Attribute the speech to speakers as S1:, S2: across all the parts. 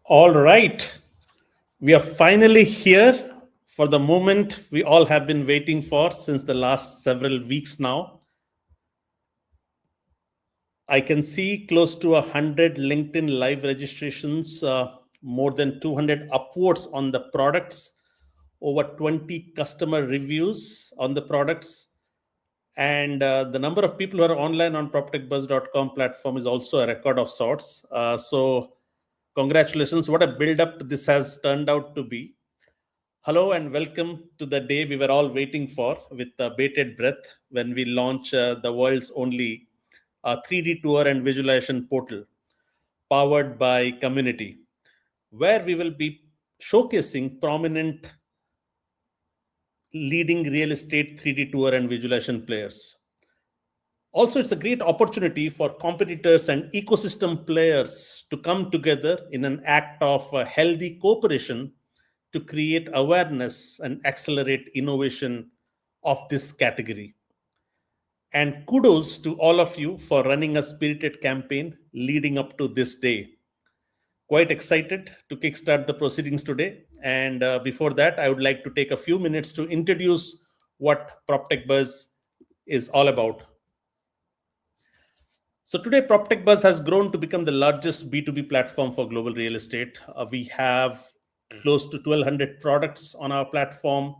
S1: All right. We are finally here for the moment we all have been waiting for since the last several weeks now. I can see close to 100 LinkedIn live registrations, more than 200 upvotes on the products, over 20 customer reviews on the products. And the number of people who are online on PropTechBuzz.com platform is also a record of sorts. So congratulations. What a build-up this has turned out to be. Hello and welcome to the day we were all waiting for with bated breath when we launch the world's only 3D tour and visualization portal powered by Community, where we will be showcasing prominent leading real estate 3D tour and visualization players. Also, it's a great opportunity for competitors and ecosystem players to come together in an act of healthy cooperation to create awareness and accelerate innovation of this category. And kudos to all of you for running a spirited campaign leading up to this day. Quite excited to kickstart the proceedings today. And before that, I would like to take a few minutes to introduce what PropTechBuzz is all about. So today, PropTechBuzz has grown to become the largest B2B platform for global real estate. We have close to 1,200 products on our platform.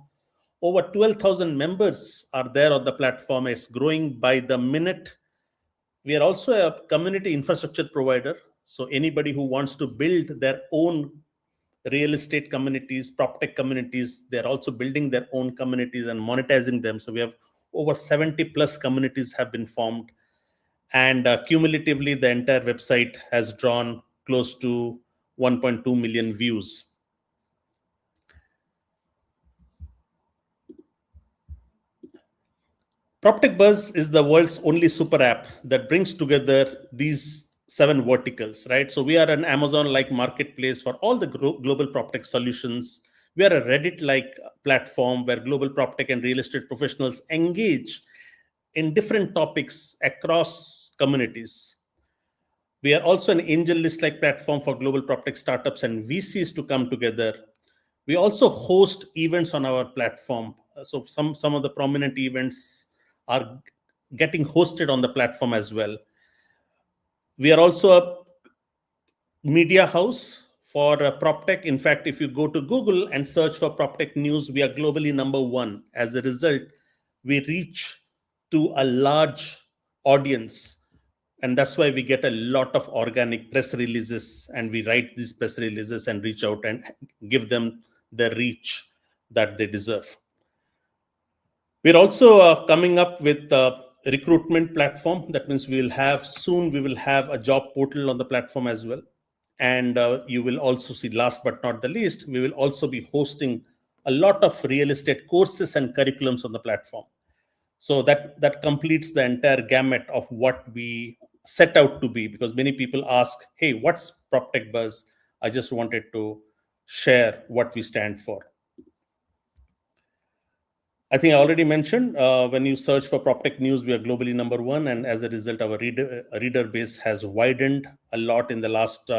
S1: Over 12,000 members are there on the platform. It's growing by the minute. We are also a community infrastructure provider. So anybody who wants to build their own real estate communities, PropTech communities, they're also building their own communities and monetizing them. So we have over 70 plus communities have been formed. And cumulatively, the entire website has drawn close to 1.2 million views. PropTechBuzz is the world's only super app that brings together these 7 verticals, right? So we are an Amazon-like marketplace for all the global PropTech solutions. We are a Reddit-like platform where global PropTech and real estate professionals engage in different topics across communities. We are also an angel list-like platform for global PropTech startups and VCs to come together. We also host events on our platform. So some of the prominent events are getting hosted on the platform as well. We are also a media house for PropTech. In fact, if you go to Google and search for PropTech news, we are globally #1. As a result, we reach to a large audience. And that's why we get a lot of organic press releases, and we write these press releases and reach out and give them the reach that they deserve. We're also coming up with a recruitment platform. That means we will have a job portal on the platform as well. And you will also see, last but not the least, we will also be hosting a lot of real estate courses and curriculums on the platform. So that completes the entire gamut of what we set out to be, because many people ask, hey, what's PropTechBuzz? I just wanted to share what we stand for. I think I already mentioned, when you search for PropTech news, we are globally #1. And as a result, our reader base has widened a lot in the last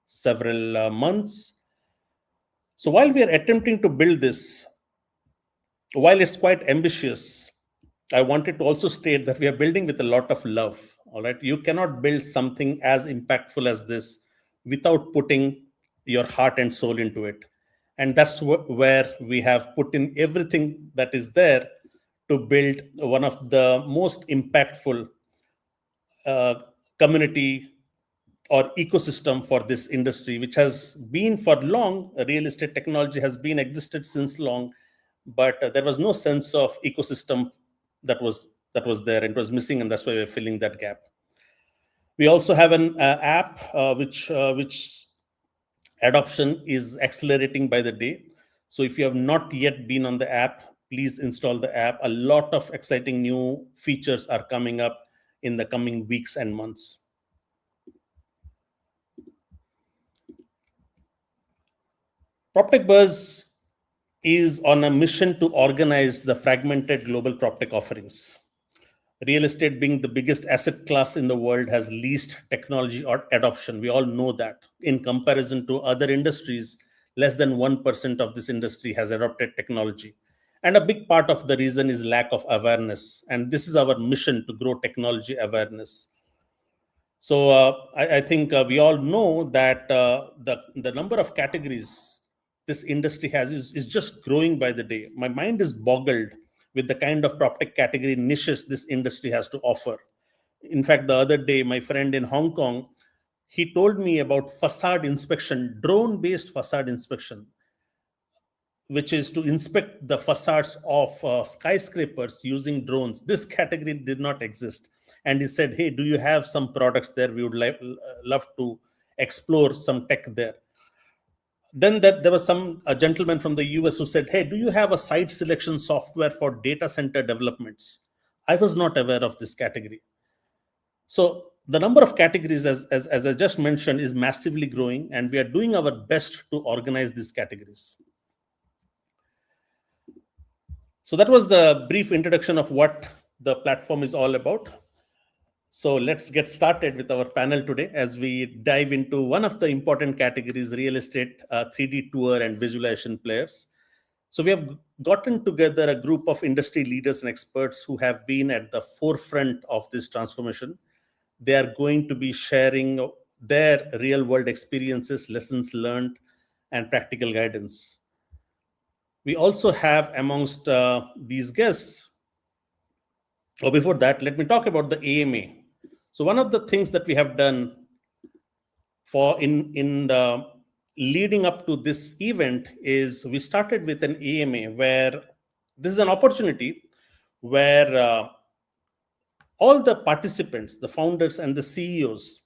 S1: several months. So while we are attempting to build this, while it's quite ambitious, I wanted to also state that we are building with a lot of love. All right. You cannot build something as impactful as this without putting your heart and soul into it. And that's where we have put in everything that is there to build one of the most impactful community or ecosystem for this industry, which has been for long. Real estate technology has been existed since long, but there was no sense of ecosystem that was there. It was missing, and that's why we're filling that gap. We also have an app which adoption is accelerating by the day. So if you have not yet been on the app, please install the app. A lot of exciting new features are coming up in the coming weeks and months. PropTechBuzz is on a mission to organize the fragmented global PropTech offerings. Real estate, being the biggest asset class in the world, has least technology or adoption. We all know that. In comparison to other industries, less than 1% of this industry has adopted technology. And a big part of the reason is lack of awareness. And this is our mission, to grow technology awareness. So I think we all know that the number of categories this industry has is just growing by the day. My mind is boggled with the kind of PropTech category niches this industry has to offer. In fact, the other day, my friend in Hong Kong, he told me about facade inspection, drone-based facade inspection, which is to inspect the facades of skyscrapers using drones. This category did not exist. And he said, hey, do you have some products there? We would love to explore some tech there. Then there was a gentleman from the US who said, hey, do you have a site selection software for data center developments? I was not aware of this category. So the number of categories, as I just mentioned, is massively growing, and we are doing our best to organize these categories. So that was the brief introduction of what the platform is all about. So let's get started with our panel today as we dive into one of the important categories, real estate, 3D tour and visualization players. So we have gotten together a group of industry leaders and experts who have been at the forefront of this transformation. They are going to be sharing their real world experiences, lessons learned, and practical guidance. We also have amongst these guests, or before that, let me talk about the AMA. So one of the things that we have done for in the leading up to this event is we started with an AMA where this is an opportunity where all the participants, the founders and the CEOs,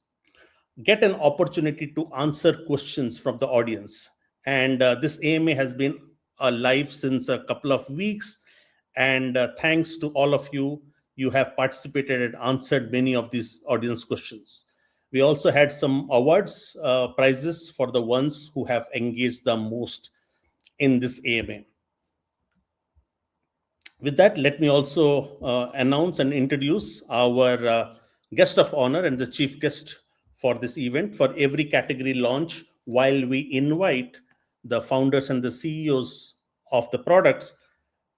S1: get an opportunity to answer questions from the audience. And this AMA has been live since a couple of weeks. And thanks to all of you, you have participated and answered many of these audience questions. We also had some awards, prizes for the ones who have engaged the most in this AMA. With that, let me also announce and introduce our guest of honor and the chief guest for this event. For every category launch, while we invite the founders and the CEOs of the products,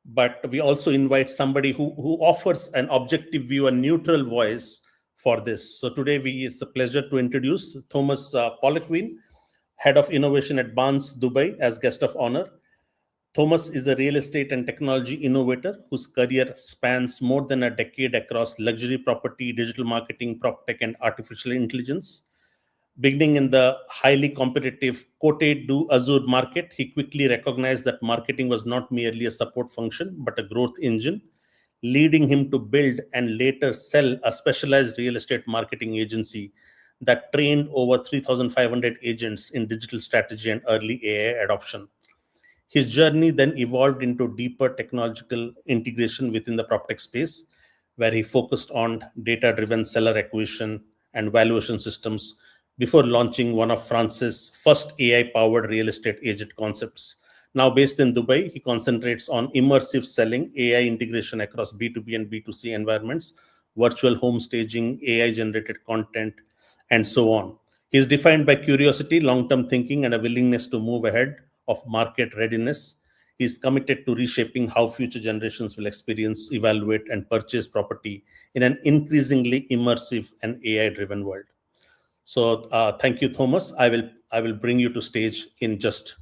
S1: but we also invite somebody who offers an objective view, a neutral voice for this. So today it's a pleasure to introduce Thomas Poliquin, Head of Innovation at Barnes Dubai, as guest of honor. Thomas is a real estate and technology innovator whose career spans more than a decade across luxury property, digital marketing, PropTech, and artificial intelligence. Beginning in the highly competitive Côte d'Azur market, he quickly recognized that marketing was not merely a support function, but a growth engine, leading him to build and later sell a specialized real estate marketing agency that trained over 3,500 agents in digital strategy and early AI adoption. His journey then evolved into deeper technological integration within the PropTech space, where he focused on data-driven seller acquisition and valuation systems before launching one of France's first AI-powered real estate agent concepts. Now based in Dubai, he concentrates on immersive selling, AI integration across B2B and B2C environments, virtual home staging, AI-generated content, and so on. He is defined by curiosity, long-term thinking, and a willingness to move ahead of market readiness. He is committed to reshaping how future generations will experience, evaluate, and purchase property in an increasingly immersive and AI-driven world. So thank you, Thomas. I will bring you to stage in just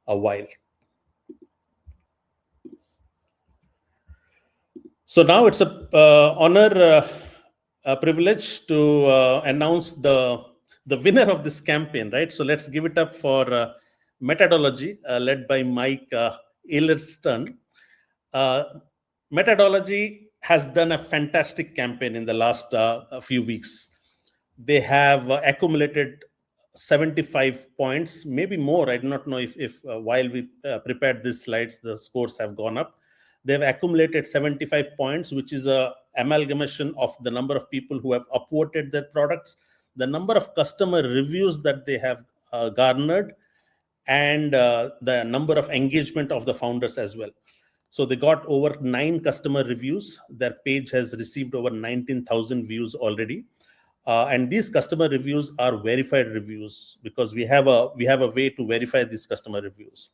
S1: a while. So now it's a honor, a privilege to announce the winner of this campaign, right? So let's give it up for Methodology, led by Mike Ehlerstern. Methodology has done a fantastic campaign in the last few weeks. They have accumulated 75 points, maybe more. I do not know if while we prepared these slides, the scores have gone up. They've accumulated 75 points, which is a amalgamation of the number of people who have upvoted their products, the number of customer reviews that they have garnered, and the number of engagement of the founders as well. So they got over 9 customer reviews. Their page has received over 19,000 views already. And these customer reviews are verified reviews because we have a way to verify these customer reviews.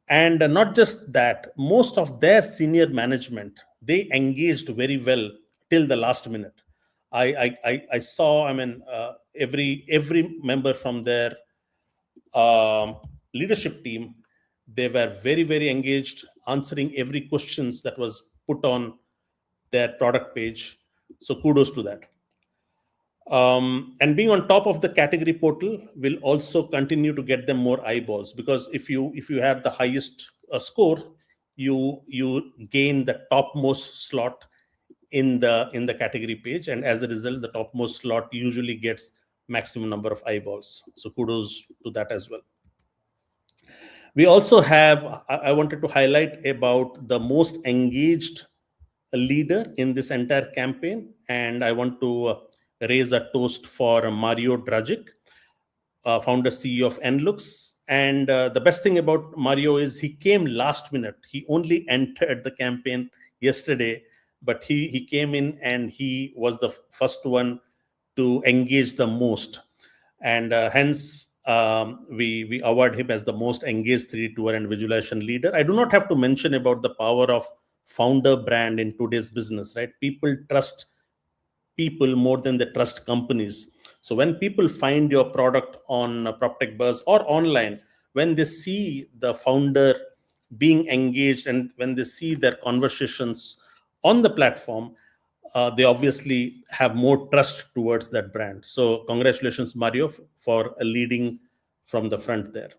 S1: And not just that, most of their senior management, they engaged very well till the last minute. I saw, every member from their leadership team, they were very, very engaged, answering every questions that was put on their product page. So kudos to that. And being on top of the category portal will also continue to get them more eyeballs, because if you have the highest score, you gain the topmost slot in the category page, and as a result, the topmost slot usually gets maximum number of eyeballs. So kudos to that as well. We also have, I wanted to highlight about the most engaged leader in this entire campaign, and I want to raise a toast for Mario Dragic, founder CEO of Nlux. And the best thing about Mario is he came last minute. He only entered the campaign yesterday, but he came in and he was the first one to engage the most, and hence we award him as the most engaged 3D tour and visualization leader. I do not have to mention about the power of founder brand in today's business, right? People trust people more than they trust companies. So when people find your product on PropTechBuzz or online, when they see the founder being engaged and when they see their conversations on the platform, they obviously have more trust towards that brand. So congratulations, Mario, for leading from the front there.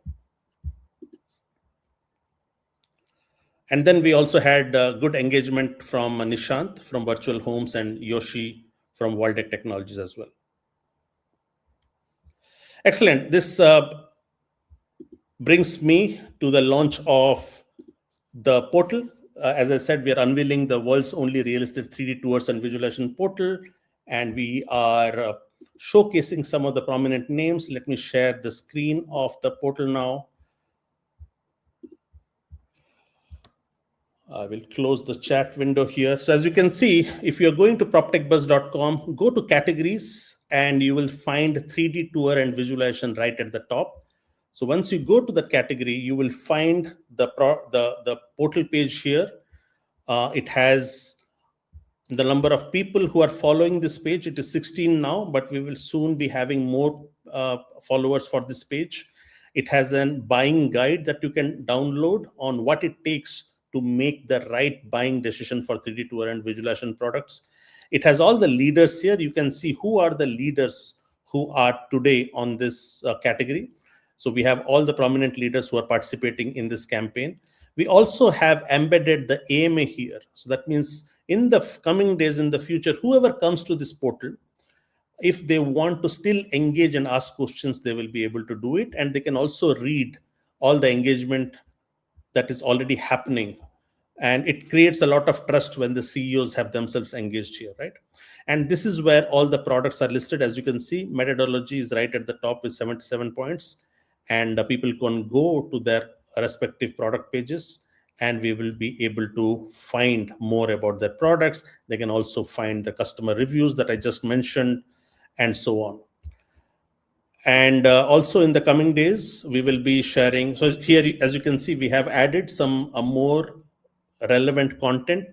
S1: And then we also had good engagement from Nishant from Virtual Homes and Yoshi from Waltech Technologies as well. Excellent. This brings me to the launch of the portal. As I said, we are unveiling the world's only realistic 3D tours and visualization portal, and we are showcasing some of the prominent names. Let me share the screen of the portal now. I will close the chat window here. So as you can see, if you're going to proptechbuzz.com, go to categories and you will find 3D tour and visualization right at the top. So once you go to the category, you will find the portal page here. It has the number of people who are following this page. It is 16 now, but we will soon be having more followers for this page. It has a buying guide that you can download on what it takes to make the right buying decision for 3D tour and visualization products. It has all the leaders here. You can see who are the leaders who are today on this category. So we have all the prominent leaders who are participating in this campaign. We also have embedded the AMA here. So that means in the coming days, in the future, whoever comes to this portal, if they want to still engage and ask questions, they will be able to do it. And they can also read all the engagement that is already happening. And it creates a lot of trust when the CEOs have themselves engaged here, right? And this is where all the products are listed. As you can see, methodology is right at the top with 77 points. And people can go to their respective product pages and we will be able to find more about their products. They can also find the customer reviews that I just mentioned and so on. And also in the coming days, we will be sharing. So here, as you can see, we have added some more relevant content.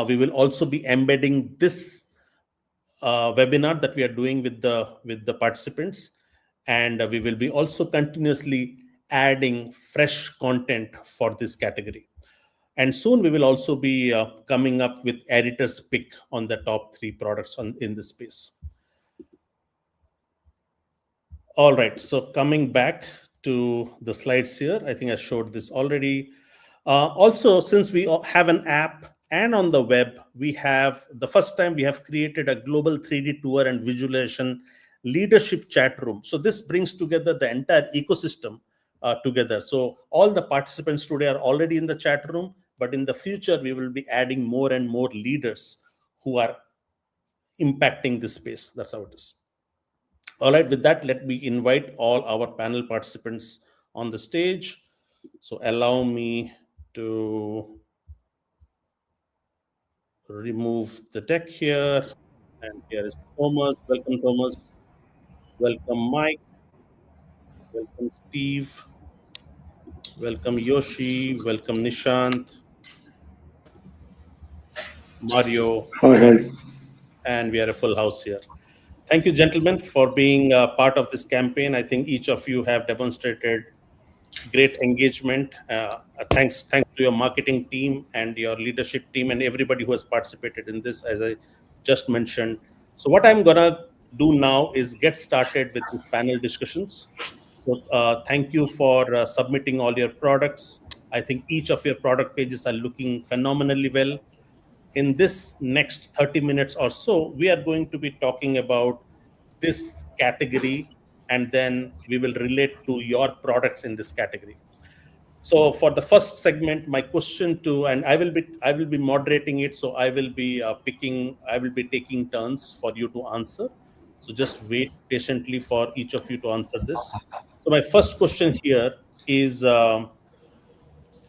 S1: We will also be embedding this webinar that we are doing with the participants. And we will be also continuously adding fresh content for this category. And soon we will also be coming up with editor's pick on the top 3 products in this space. All right, so coming back to the slides here, I think I showed this already. Also, since we have an app and on the web, we have the first time we have created a global 3D tour and visualization leadership chat room. So this brings together the entire ecosystem together. So all the participants today are already in the chat room, but in the future, we will be adding more and more leaders who are impacting this space. That's how it is. All right, with that, let me invite all our panel participants on the stage. So allow me to remove the deck here. And here is Thomas. Welcome, Thomas. Welcome, Mike. Welcome, Steve. Welcome, Yoshi. Welcome, Nishant, Mario,
S2: Hi, hi.
S1: and we are a full house here. Thank you, gentlemen, for being part of this campaign. I think each of you have demonstrated great engagement. Thanks to your marketing team and your leadership team and everybody who has participated in this, as I just mentioned. So what I'm gonna do now is get started with this panel discussions. So thank you for submitting all your products. I think each of your product pages are looking phenomenally well. In this next 30 minutes or so, we are going to be talking about this category, and then we will relate to your products in this category. So for the first segment, my question to, and I will be moderating it. So I will be I will be taking turns for you to answer. So just wait patiently for each of you to answer this. So my first question here is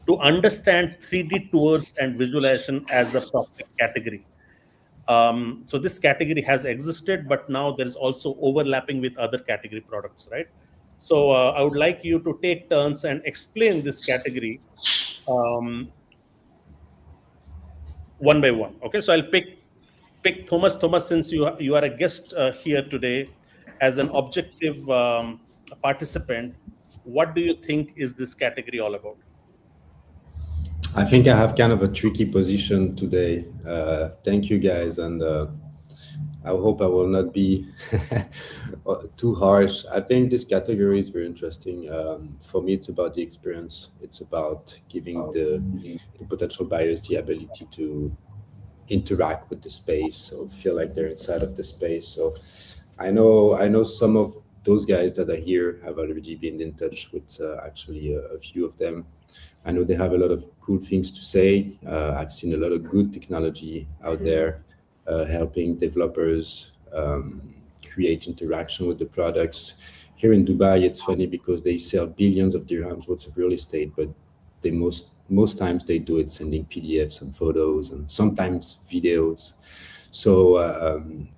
S1: to understand 3D tours and visualization as a proper category. So this category has existed, but now there is also overlapping with other category products, right? So I would like you to take turns and explain this category um, one by one. Okay, so I'll pick Thomas. Thomas, since you are a guest here today as an objective participant, what do you think is this category all about?
S3: I think I have kind of a tricky position today. Thank you, guys, and I hope I will not be too harsh. I think this category is very interesting. For me, it's about the experience. It's about giving the potential buyers the ability to interact with the space or feel like they're inside of the space. So I know some of those guys that are here have already been in touch with actually a few of them. I know they have a lot of cool things to say. I've seen a lot of good technology out there helping developers create interaction with the products. Here in Dubai, it's funny because they sell billions of dirhams worth of real estate, but they most times they do it sending PDFs and photos and sometimes videos. So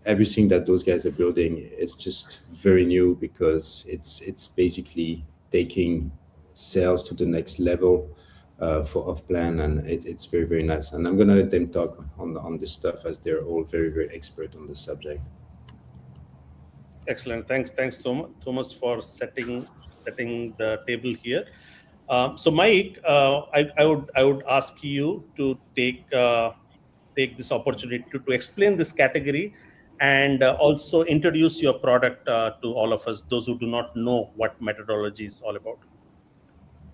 S3: everything that those guys are building is just very new because it's basically taking sales to the next level for off plan, and it's very very nice. And I'm gonna let them talk on this stuff as they're all very very expert on the subject.
S1: Excellent. Thanks, Thomas, for setting the table here. So, Mike, I would ask you to take this opportunity to explain this category and also introduce your product to all of us, those who do not know what methodology is all about.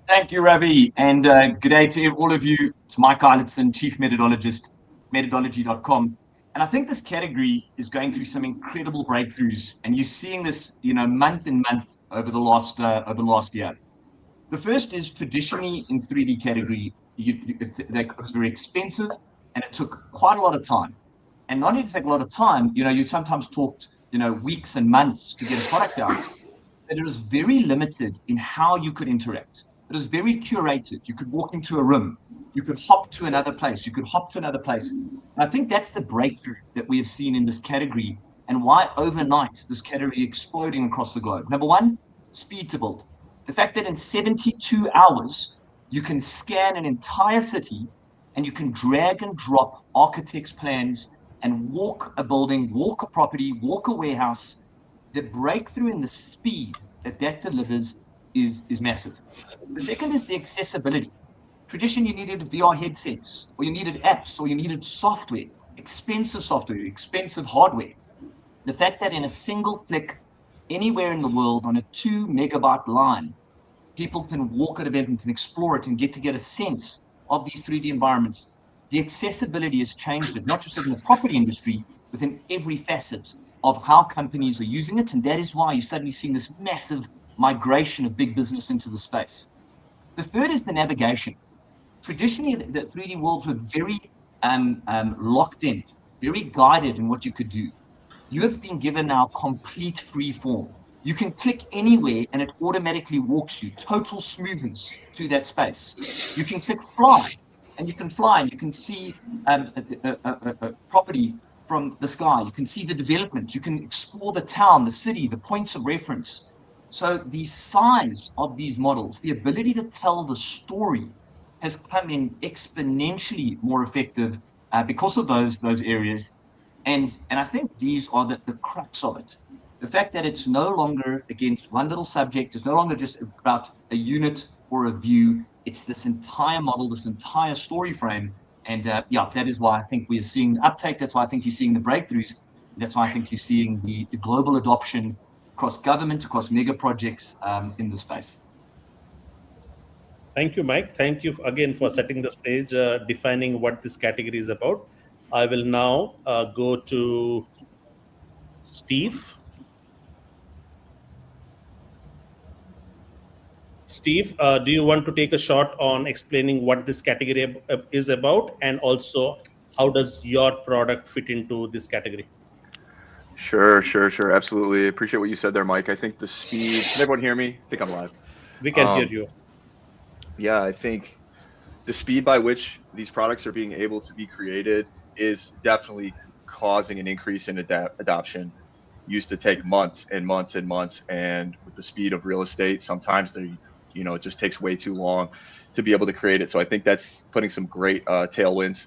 S4: Thank you, Ravi, and good day to all of you. It's Mike Eilertson, Chief Methodologist, methodology.com. And I think this category is going through some incredible breakthroughs, and you're seeing this, month in month over the last year. The first is traditionally in 3D category, that was very expensive, and it took quite a lot of time. And not only did it take a lot of time, you sometimes talked, weeks and months to get a product out, but it was very limited in how you could interact. It was very curated. You could walk into a room, you could hop to another place, And I think that's the breakthrough that we have seen in this category and why overnight this category is exploding across the globe. Number one, speed to build. The fact that in 72 hours, you can scan an entire city and you can drag and drop architects' plans and walk a building, walk a property, walk a warehouse. The breakthrough in the speed that delivers is massive. The second is the accessibility. Traditionally, you needed VR headsets, or you needed apps, or you needed software, expensive hardware. The fact that in a single click, anywhere in the world on a 2 megabyte line, people can walk at an event and can explore it and get a sense of these 3D environments. The accessibility has changed it, not just in the property industry, within every facet of how companies are using it. And that is why you're suddenly seeing this massive migration of big business into the space. The third is the navigation. Traditionally, the 3D worlds were very locked in, very guided in what you could do. You have been given now complete free form. You can click anywhere and it automatically walks you, total smoothness to that space. You can click fly, and you can fly, and you can see a property from the sky. You can see the development. You can explore the town, the city, the points of reference. So the size of these models, the ability to tell the story, has come in exponentially more effective because of those areas. And I think these are the crux of it. The fact that it's no longer against one little subject, it's no longer just about a unit or a view. It's this entire model, this entire story frame. And yeah, that is why I think we are seeing uptake. That's why I think you're seeing the breakthroughs. That's why I think you're seeing the global adoption across government, across mega projects in the space.
S1: Thank you, Mike. Thank you again for setting the stage, defining what this category is about. I will now go to Steve. Steve, do you want to take a shot on explaining what this category is about, and also how does your product fit into this category?
S2: Sure. Absolutely. Appreciate what you said there, Mike. I think the speed, can everyone hear me? I think I'm live.
S1: We can hear you.
S2: Yeah, I think the speed by which these products are being able to be created is definitely causing an increase in adoption. Used to take months and months and months, and with the speed of real estate, sometimes it just takes way too long to be able to create it. So I think that's putting some great tailwinds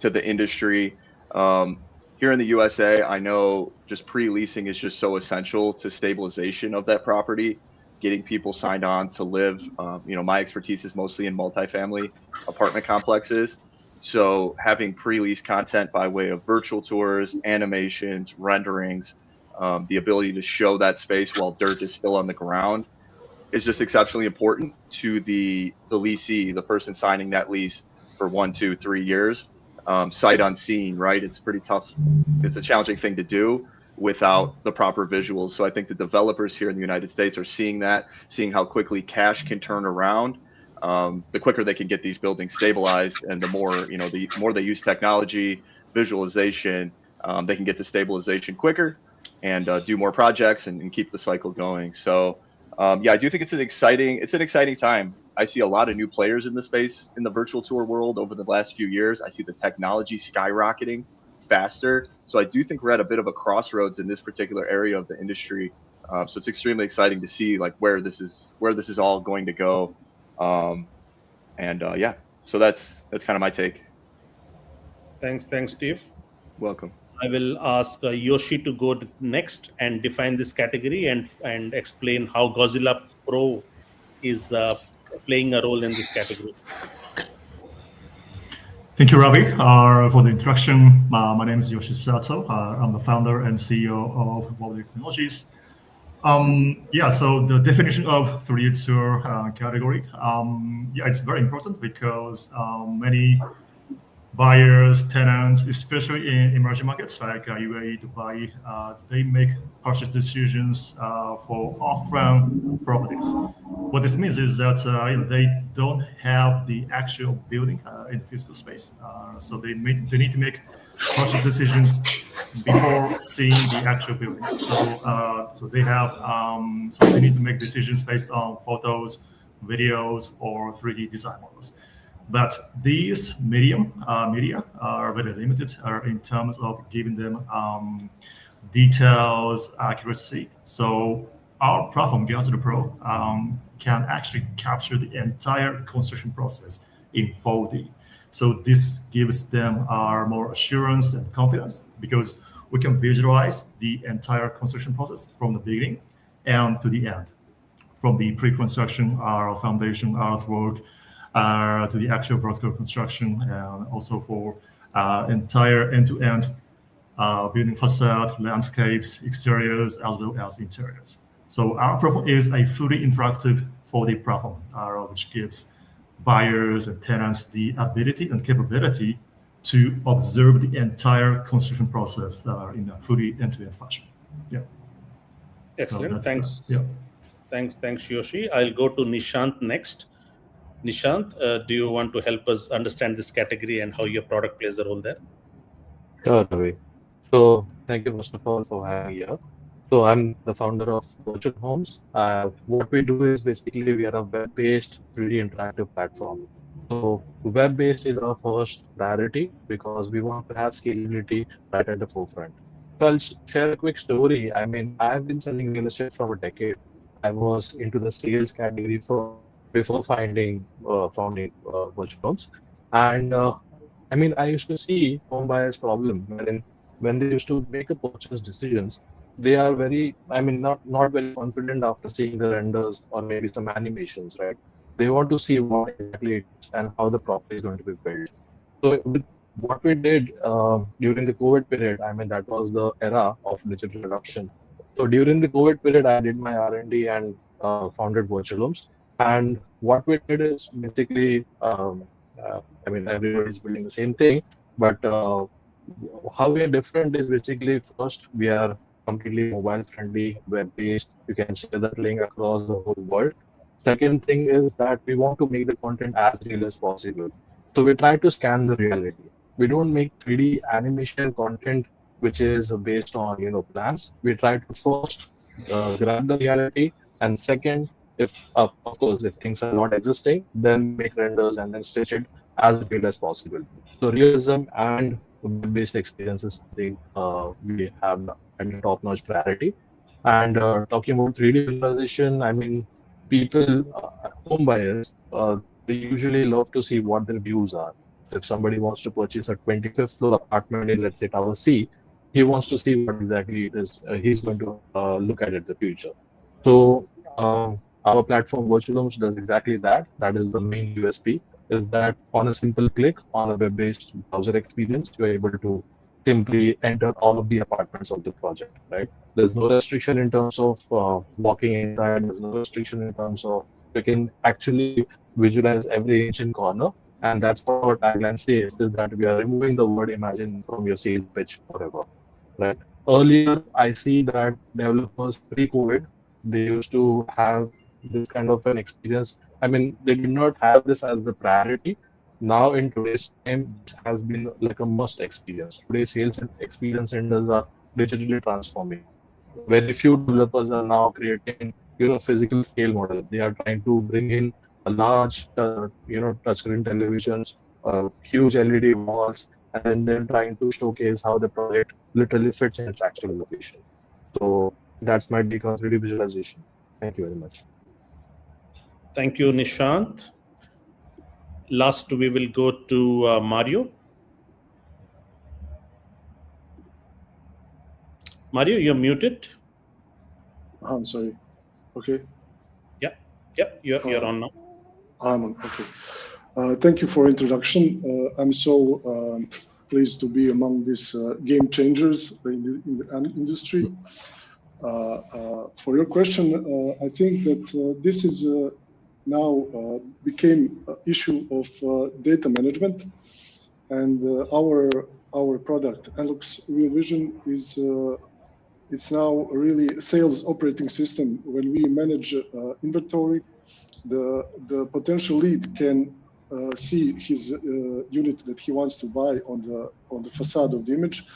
S2: to the industry. Here in the USA, I know just pre-leasing is just so essential to stabilization of that property, getting people signed on to live. My expertise is mostly in multifamily apartment complexes. So having pre-lease content by way of virtual tours, animations, renderings, the ability to show that space while dirt is still on the ground is just exceptionally important to the leasee, the person signing that lease for 1, 2, 3 years. Sight unseen, right? It's pretty tough. It's a challenging thing to do without the proper visuals. So I think the developers here in the United States are seeing how quickly cash can turn around. The quicker they can get these buildings stabilized, and the more they use technology, visualization, they can get to stabilization quicker and do more projects and keep the cycle going. So yeah, I do think it's an exciting time. I see a lot of new players in the space in the virtual tour world over the last few years. I see the technology skyrocketing faster. So I do think we're at a bit of a crossroads in this particular area of the industry. So it's extremely exciting to see like where this is all going to go. Yeah, so that's kind of my take.
S1: Thanks, Steve.
S2: Welcome.
S1: I will ask Yoshi to go next and define this category and explain how Godzilla Pro is playing a role in this category.
S5: Thank you, Ravi, for the introduction. My name is Yoshi Sato. I'm the founder and CEO of Walkthroughs Technologies. So the definition of 3D tour category, it's very important because many buyers, tenants, especially in emerging markets like UAE, Dubai, they make purchase decisions for off-ramp properties. What this means is that they don't have the actual building in physical space, so they need to make purchase decisions before seeing the actual building. So they need to make decisions based on photos, videos, or 3D design models. But these media are very limited in terms of giving them details, accuracy. So our platform, Godzilla Pro, can actually capture the entire construction process in 4D. So this gives them more assurance and confidence because we can visualize the entire construction process from the beginning and to the end, from the pre-construction, our foundation, earthwork, to the actual vertical construction, and also for entire end-to-end building facade, landscapes, exteriors, as well as interiors. So our platform is a fully interactive 4D platform, which gives buyers and tenants the ability and capability to observe the entire construction process in a fully end-to-end fashion. Yeah.
S1: Excellent. Thanks. Thanks, Yoshi. I'll go to Nishant next. Nishant, do you want to help us understand this category and how your product plays a role there?
S6: Sure, Ravi. So thank you first of all for having me here. So I'm the founder of Virtual Homes. What we do is basically we are a web-based 3D interactive platform. So web-based is our first priority because we want to have scalability right at the forefront. So I'll share a quick story. I mean, I've been selling real estate for a decade. I was into the sales category first before founding Virtual Homes. And I mean, I used to see home buyers' problem wherein when they used to make a purchase decisions, they are very, I mean, not very confident after seeing the renders or maybe some animations, right? They want to see what exactly it is and how the property is going to be built. So with what we did during the COVID period, I mean, that was the era of digital adoption. So during the COVID period, I did my R&D and founded Virtual Homes. And what we did is basically, I mean, everybody's building the same thing, but how we are different is basically first, we are completely mobile friendly, web based. You can share that link across the whole world. Second thing is that we want to make the content as real as possible. So we try to scan the reality. We don't make 3D animation content which is based on plans. We try to first grab the reality, and second, if of course if things are not existing, then we make renders and then stitch it as real as possible. So realism and web-based experience is something we have at the top-notch priority. And talking about 3D visualization, I mean, people, home buyers, they usually love to see what their views are. So if somebody wants to purchase a 25th floor apartment in, let's say, Tower C, he wants to see what exactly it is he's going to look at in the future. So our platform Virtual Homes does exactly that. That is the main USP, is that on a simple click on a web-based browser experience, you're able to simply enter all of the apartments of the project, right? There's no restriction in terms of walking inside. There's no restriction in terms of you can actually visualize every inch and corner. And that's what our tagline says, is that we are removing the word imagine from your sales pitch forever, right? Earlier, I see that developers pre-COVID, they used to have this kind of an experience. I mean, they did not have this as the priority. Now, in today's time, this has been like a must experience. Today's sales and experience centers are digitally transforming. Very few developers are now creating, physical scale model. They are trying to bring in a large, touchscreen televisions, huge LED walls, and then trying to showcase how the project literally fits in its actual location. So that's my take on 3D visualization. Thank you very much.
S1: Thank you, Nishant. Last, we will go to Mario. Mario, you're muted.
S7: I'm sorry. Okay.
S1: Yeah, you're on now.
S7: I'm on. Okay. Thank you for introduction. I'm so pleased to be among these game changers in the industry. For your question, I think that this is now became an issue of data management, and our product Enlux Real Vision is it's now really a sales operating system. When we manage inventory, the potential lead can see his unit that he wants to buy on the facade of the image,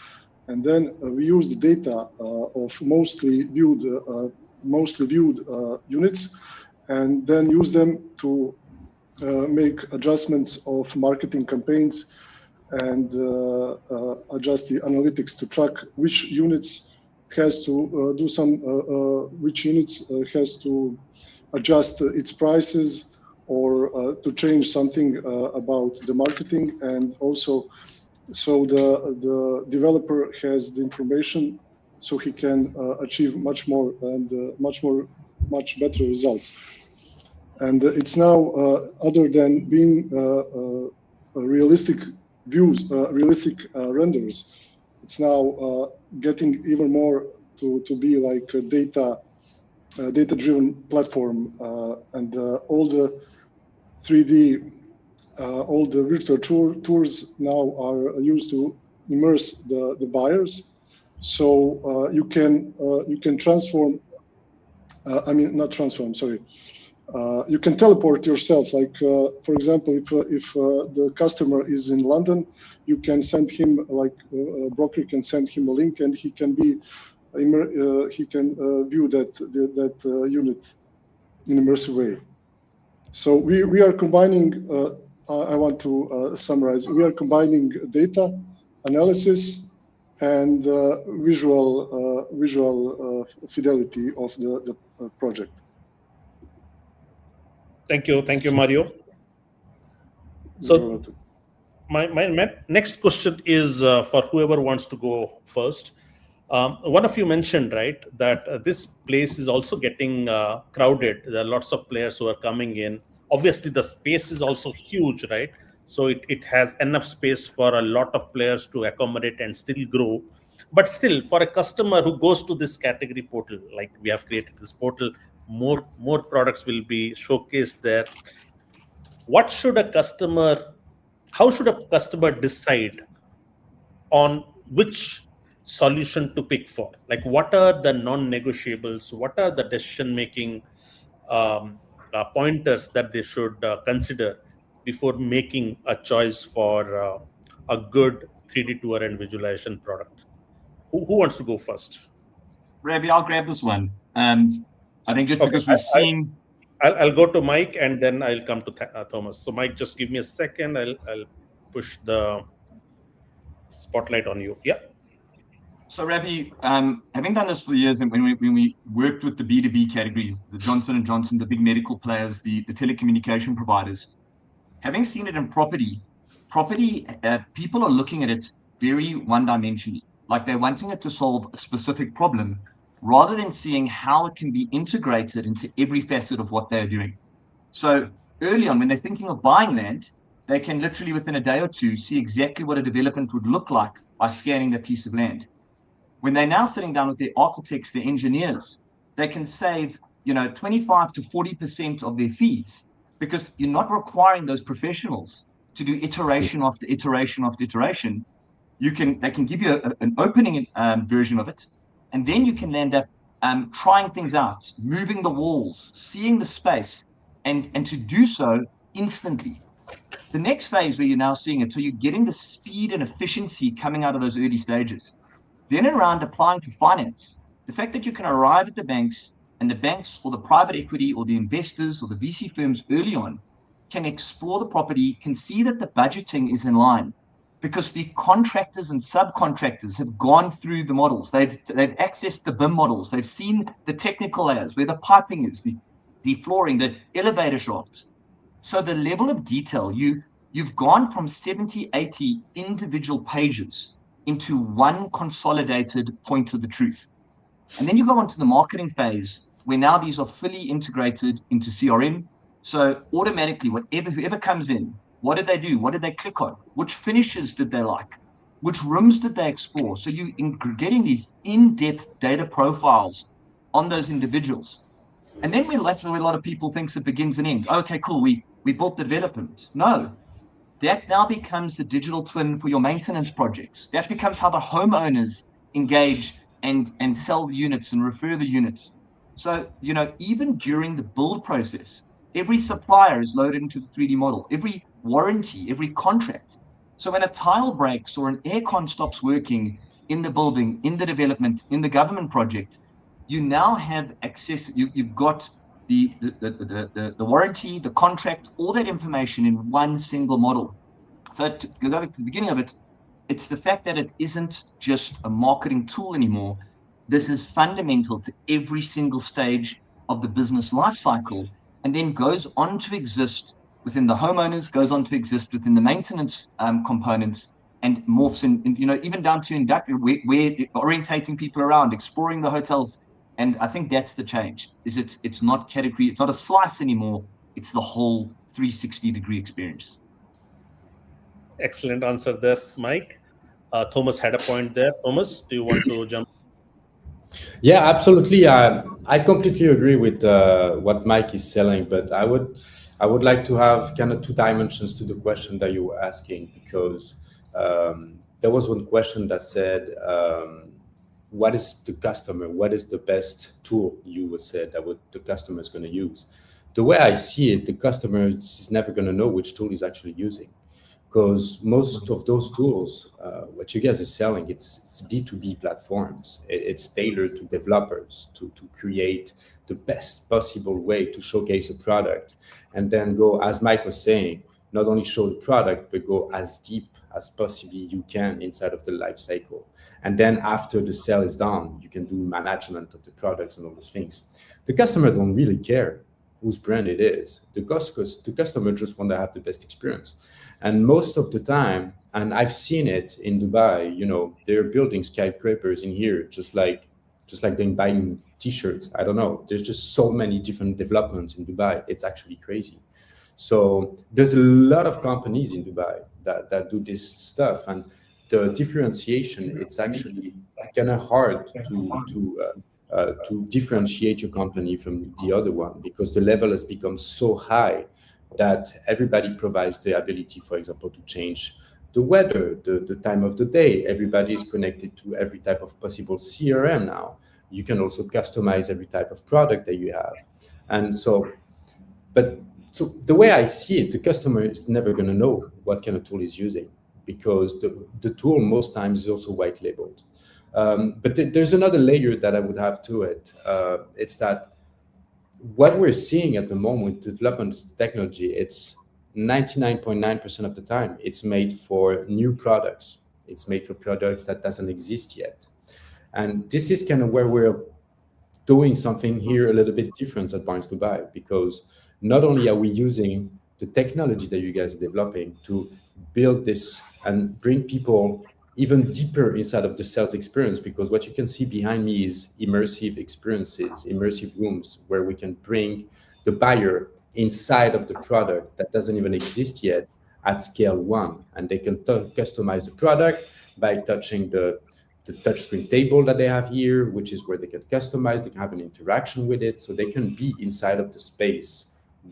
S7: and then we use the data of mostly viewed units, and then use them to make adjustments of marketing campaigns and adjust the analytics to track which units has to do some which units has to adjust its prices or to change something about the marketing, and also so the developer has the information so he can achieve much more and much better results. And it's now other than being realistic views, realistic renders, it's now getting even more to be like a data-driven platform, and all the 3D, all the virtual tours now are used to immerse the buyers. So you can transform. I mean, not transform. Sorry. You can teleport yourself. Like, for example, if the customer is in London, you can send him, like, a broker can send him a link, and he can be he can view that unit in immersive way. So we are combining. I want to summarize. We are combining data analysis and visual fidelity of the project.
S1: Thank you, Mario. So my next question is for whoever wants to go first. One of you mentioned, right, that this place is also getting crowded. There are lots of players who are coming in. Obviously, the space is also huge, right? So it has enough space for a lot of players to accommodate and still grow. But still, for a customer who goes to this category portal, like we have created this portal, more products will be showcased there. How should a customer decide on which solution to pick for? Like, what are the non-negotiables? What are the decision-making pointers that they should consider before making a choice for a good 3D tour and visualization product? Who wants to go first?
S4: Ravi, I'll grab this one. I think just because we've seen...
S1: I'll go to Mike and then I'll come to Thomas. So Mike, just give me a second. I'll push the spotlight on you. Yeah.
S4: So Ravi, having done this for years, and when we worked with the B2B categories, the Johnson & Johnson, the big medical players, the telecommunication providers, having seen it in property, people are looking at it very one-dimensionally, like they're wanting it to solve a specific problem, rather than seeing how it can be integrated into every facet of what they're doing. So early on, when they're thinking of buying land, they can literally within a day or two see exactly what a development would look like by scanning that piece of land. When they're now sitting down with their architects, their engineers, they can save 25 to 40% of their fees, because you're not requiring those professionals to do iteration after iteration after iteration. They can give you an opening version of it, and then you can end up trying things out, moving the walls, seeing the space, and to do so instantly. The next phase where you're now seeing it, so you're getting the speed and efficiency coming out of those early stages. Then around applying to finance, the fact that you can arrive at the banks, and the banks or the private equity or the investors or the VC firms early on can explore the property, can see that the budgeting is in line, because the contractors and subcontractors have gone through the models. They've accessed the BIM models. They've seen the technical layers, where the piping is, the flooring, the elevator shafts. So the level of detail, you've gone from 70, 80 individual pages into one consolidated point of the truth. And then you go on to the marketing phase, where now these are fully integrated into CRM. So automatically, whoever comes in, what did they do? What did they click on? Which finishes did they like? Which rooms did they explore? So you're getting these in-depth data profiles on those individuals. And then we're left where a lot of people thinks it begins and ends. Okay, cool, we built the development. No, that now becomes the digital twin for your maintenance projects. That becomes how the homeowners engage and sell the units and refer the units. So, even during the build process, every supplier is loaded into the 3D model, every warranty, every contract. So when a tile breaks or an aircon stops working in the building, in the development, in the government project, you now have access. You've got the warranty, the contract, all that information in one single model. So to go back to the beginning of it, it's the fact that it isn't just a marketing tool anymore. This is fundamental to every single stage of the business life cycle, and then goes on to exist within the homeowners, goes on to exist within the maintenance components, and morphs in, even down to where orientating people around, exploring the hotels. And I think that's the change. It's not category, it's not a slice anymore. It's the whole 360-degree experience.
S1: Excellent answer there, Mike. Thomas had a point there. Thomas, do you want to jump?
S3: Yeah, absolutely. I completely agree with what Mike is saying, but I would like to have kind of two dimensions to the question that you were asking, because there was one question that said, what is the customer? What is the best tool you said that the customer is going to use? The way I see it, the customer is never going to know which tool he's actually using, because most of those tools, what you guys are selling, it's B2B platforms. It's tailored to developers to create the best possible way to showcase a product, and then go, as Mike was saying, not only show the product, but go as deep as possibly you can inside of the life cycle. And then after the sale is done, you can do management of the products and all those things. The customer don't really care whose brand it is. The customer just want to have the best experience. And most of the time, and I've seen it in Dubai, you know, they're building skyscrapers in here, just like they're buying t-shirts. I don't know. There's just so many different developments in Dubai. It's actually crazy. So there's a lot of companies in Dubai that do this stuff, and the differentiation, it's actually kind of hard to differentiate your company from the other one, because the level has become so high that everybody provides the ability, for example, to change the weather, the time of the day. Everybody is connected to every type of possible CRM now. You can also customize every type of product that you have. And so the way I see it, the customer is never going to know what kind of tool he's using, because the tool most times is also white labeled. But there's another layer that I would have to it. It's that what we're seeing at the moment with development of technology, it's 99.9% of the time, it's made for new products. It's made for products that doesn't exist yet. And this is kind of where we're doing something here a little bit different at Barnes Dubai, because not only are we using the technology that you guys are developing to build this and bring people even deeper inside of the sales experience, because what you can see behind me is immersive experiences, immersive rooms, where we can bring the buyer inside of the product that doesn't even exist yet at scale 1. And they can customize the product by touching the touchscreen table that they have here, which is where they can customize, they can have an interaction with it, so they can be inside of the space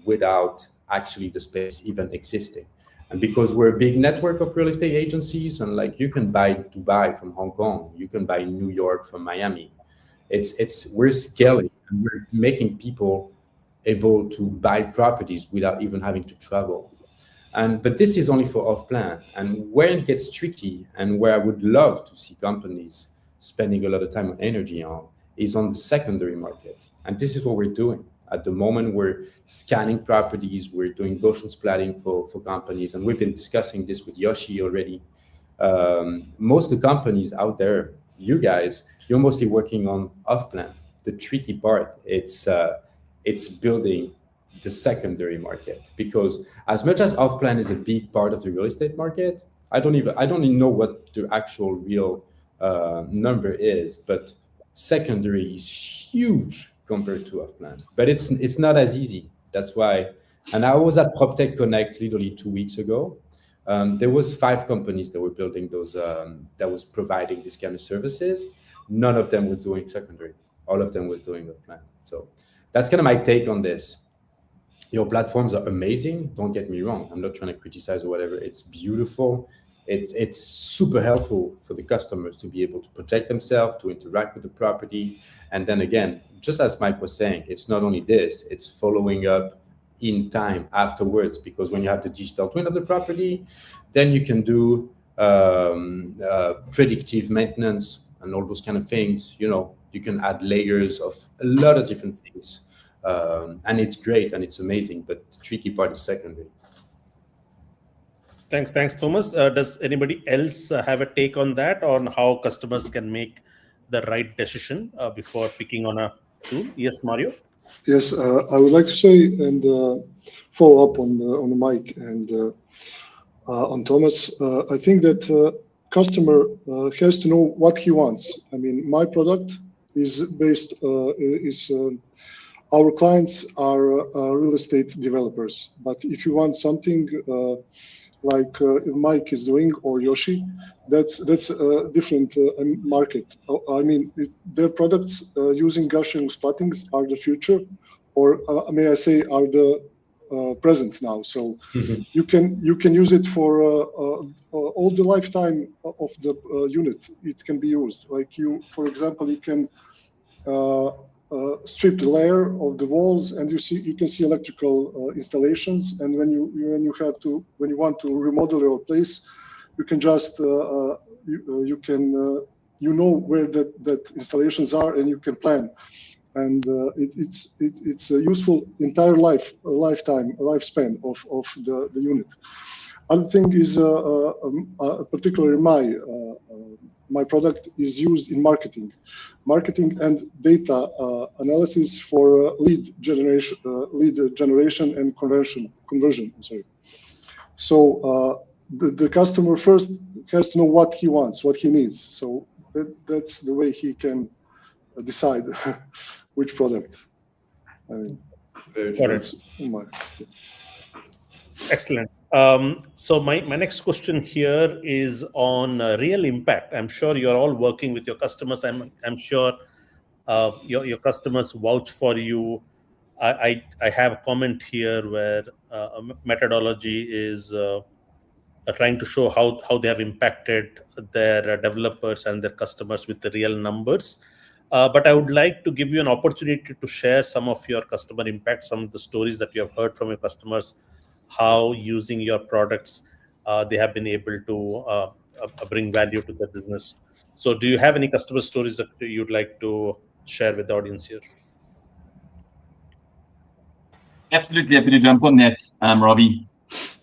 S3: without actually the space even existing. And because we're a big network of real estate agencies, and like, you can buy Dubai from Hong Kong, you can buy New York from Miami. We're scaling, and we're making people able to buy properties without even having to travel. But this is only for off-plan. And where it gets tricky, and where I would love to see companies spending a lot of time and energy on, is on the secondary market. And this is what we're doing. At the moment, we're scanning properties, we're doing Gaussian splatting for companies, and we've been discussing this with Yoshi already. Most of the companies out there, you guys, you're mostly working on off-plan. The tricky part, it's building the secondary market, because as much as off-plan is a big part of the real estate market, I don't even know what the actual real number is, but secondary is huge compared to off-plan. But it's not as easy. That's why. And I was at PropTech Connect literally 2 weeks ago. There was 5 companies that were building those, that was providing this kind of services. None of them was doing secondary. All of them was doing off-plan. So that's kind of my take on this. Your platforms are amazing. Don't get me wrong. I'm not trying to criticize or whatever. It's beautiful. It's super helpful for the customers to be able to project themselves, to interact with the property. And then again, just as Mike was saying, it's not only this, it's following up in time afterwards, because when you have the digital twin of the property, then you can do predictive maintenance and all those kind of things. You know, you can add layers of a lot of different things. And it's great and it's amazing, but the tricky part is secondary.
S1: Thanks, Thomas. Does anybody else have a take on that, on how customers can make the right decision before picking on a tool? Yes, Mario?
S7: Yes, I would like to say and follow up on the mic and on Thomas. I think that customer has to know what he wants. I mean, my product is based, our clients are real estate developers. But if you want something like Mike is doing, or Yoshi, that's a different market. I mean, their products using Gaussian splattings are the future, or may I say, are the present now. So you can use it for all the lifetime of the unit. It can be used. Like you, for example, you can stripped layer of the walls, and you can see electrical installations. And when you want to remodel your place, you can just you know where that installations are, and you can plan. And it's a useful entire lifespan of the unit. Other thing is particularly my product is used in marketing and data analysis for lead generation and conversion. Sorry. So the customer first has to know what he wants, what he needs. So that's the way he can decide which product. I mean,
S3: Very true.
S1: Excellent. So my next question here is on real impact. I'm sure you're all working with your customers. I'm sure your customers vouch for you. I have a comment here where a methodology is trying to show how they have impacted their developers and their customers with the real numbers. But I would like to give you an opportunity to share some of your customer impact, some of the stories that you have heard from your customers, how using your products they have been able to bring value to their business. So do you have any customer stories that you'd like to share with the audience here?
S4: Absolutely happy to jump on that, Robbie.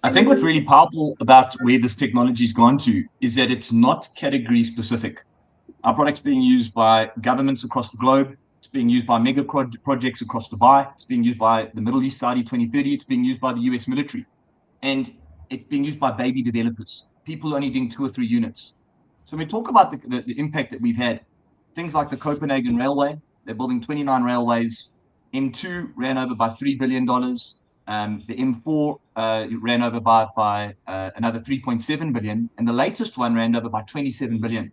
S4: I think what's really powerful about where this technology's gone to is that it's not category specific. Our product's being used by governments across the globe. It's being used by mega projects across Dubai. It's being used by the Middle East, Saudi 2030. It's being used by the US military. And it's being used by baby developers, people only doing 2 or 3 units. So when we talk about the impact that we've had, things like the Copenhagen Railway, they're building 29 railways. M2 ran over by $3 billion. The M4 ran over by another 3.7 billion. And the latest one ran over by 27 billion.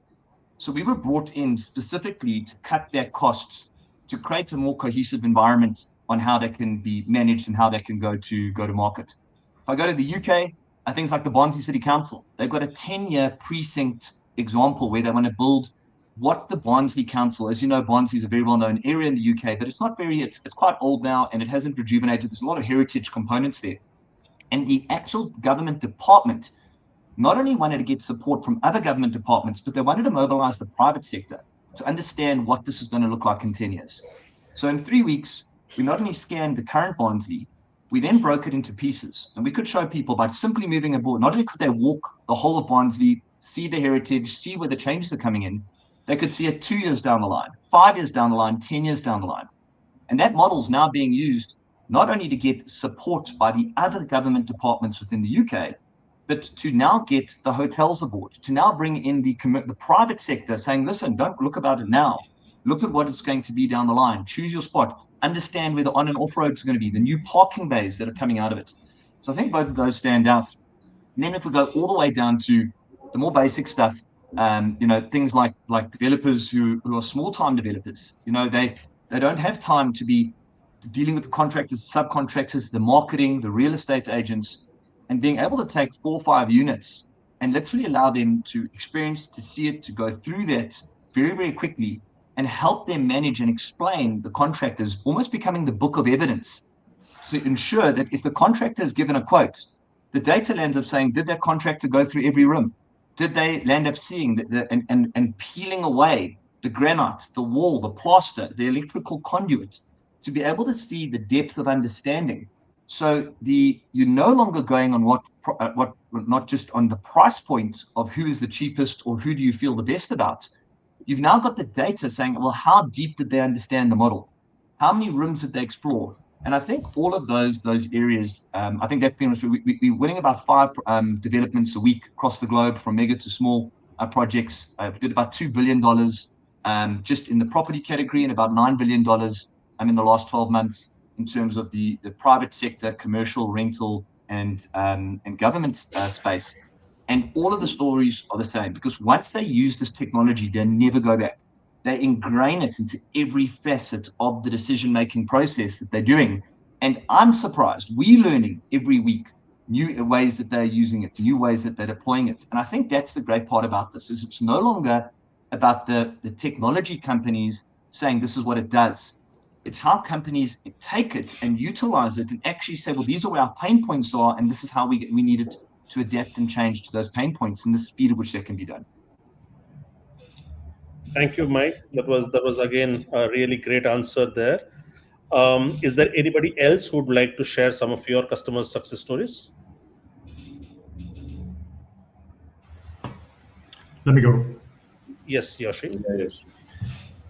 S4: So we were brought in specifically to cut their costs, to create a more cohesive environment on how they can be managed and how they can go to market. If I go to the UK, things like the Barnsley City Council, they've got a 10-year precinct example where they want to build what the Barnsley Council, as you know, Barnsley is a very well-known area in the UK, but it's not very, it's quite old now and it hasn't rejuvenated. There's a lot of heritage components there. And the actual government department not only wanted to get support from other government departments, but they wanted to mobilize the private sector to understand what this is going to look like in 10 years. So in 3 weeks, we not only scanned the current Barnsley, we then broke it into pieces. And we could show people by simply moving a board, not only could they walk the whole of Barnsley, see the heritage, see where the changes are coming in, they could see it 2 years down the line, 5 years down the line, 10 years down the line. And that model is now being used not only to get support by the other government departments within the UK, but to now get the hotels aboard, to now bring in the private sector saying, listen, don't look about it now. Look at what it's going to be down the line. Choose your spot. Understand where the on and off roads are going to be, the new parking bays that are coming out of it. So I think both of those stand out. And then if we go all the way down to the more basic stuff, things like developers who are small-time developers, they don't have time to be dealing with the contractors, subcontractors, the marketing, the real estate agents, and being able to take 4 or 5 units and literally allow them to experience, to see it, to go through that very, very quickly and help them manage and explain the contractors, almost becoming the book of evidence to ensure that if the contractor is given a quote, the data lands up saying, did that contractor go through every room? Did they land up seeing and peeling away the granite, the wall, the plaster, the electrical conduit, to be able to see the depth of understanding? So you're no longer going on what not just on the price point of who is the cheapest or who do you feel the best about. You've now got the data saying, well, how deep did they understand the model? How many rooms did they explore? And I think all of those areas, I think that's been, we're winning about 5 developments a week across the globe, from mega to small projects. We did about $2 billion just in the property category and about $9 billion in the last 12 months in terms of the private sector, commercial, rental, and government space. And all of the stories are the same, because once they use this technology, they never go back. They ingrain it into every facet of the decision-making process that they're doing. And I'm surprised. We're learning every week new ways that they're using it, new ways that they're deploying it. And I think that's the great part about this, is it's no longer about the technology companies saying this is what it does. It's how companies take it and utilize it and actually say, well, these are where our pain points are, and this is how we needed to adapt and change to those pain points and the speed at which that can be done.
S1: Thank you, Mike. That was again a really great answer there. Is there anybody else who would like to share some of your customer success stories?
S5: Let me go.
S1: Yes, Yoshi.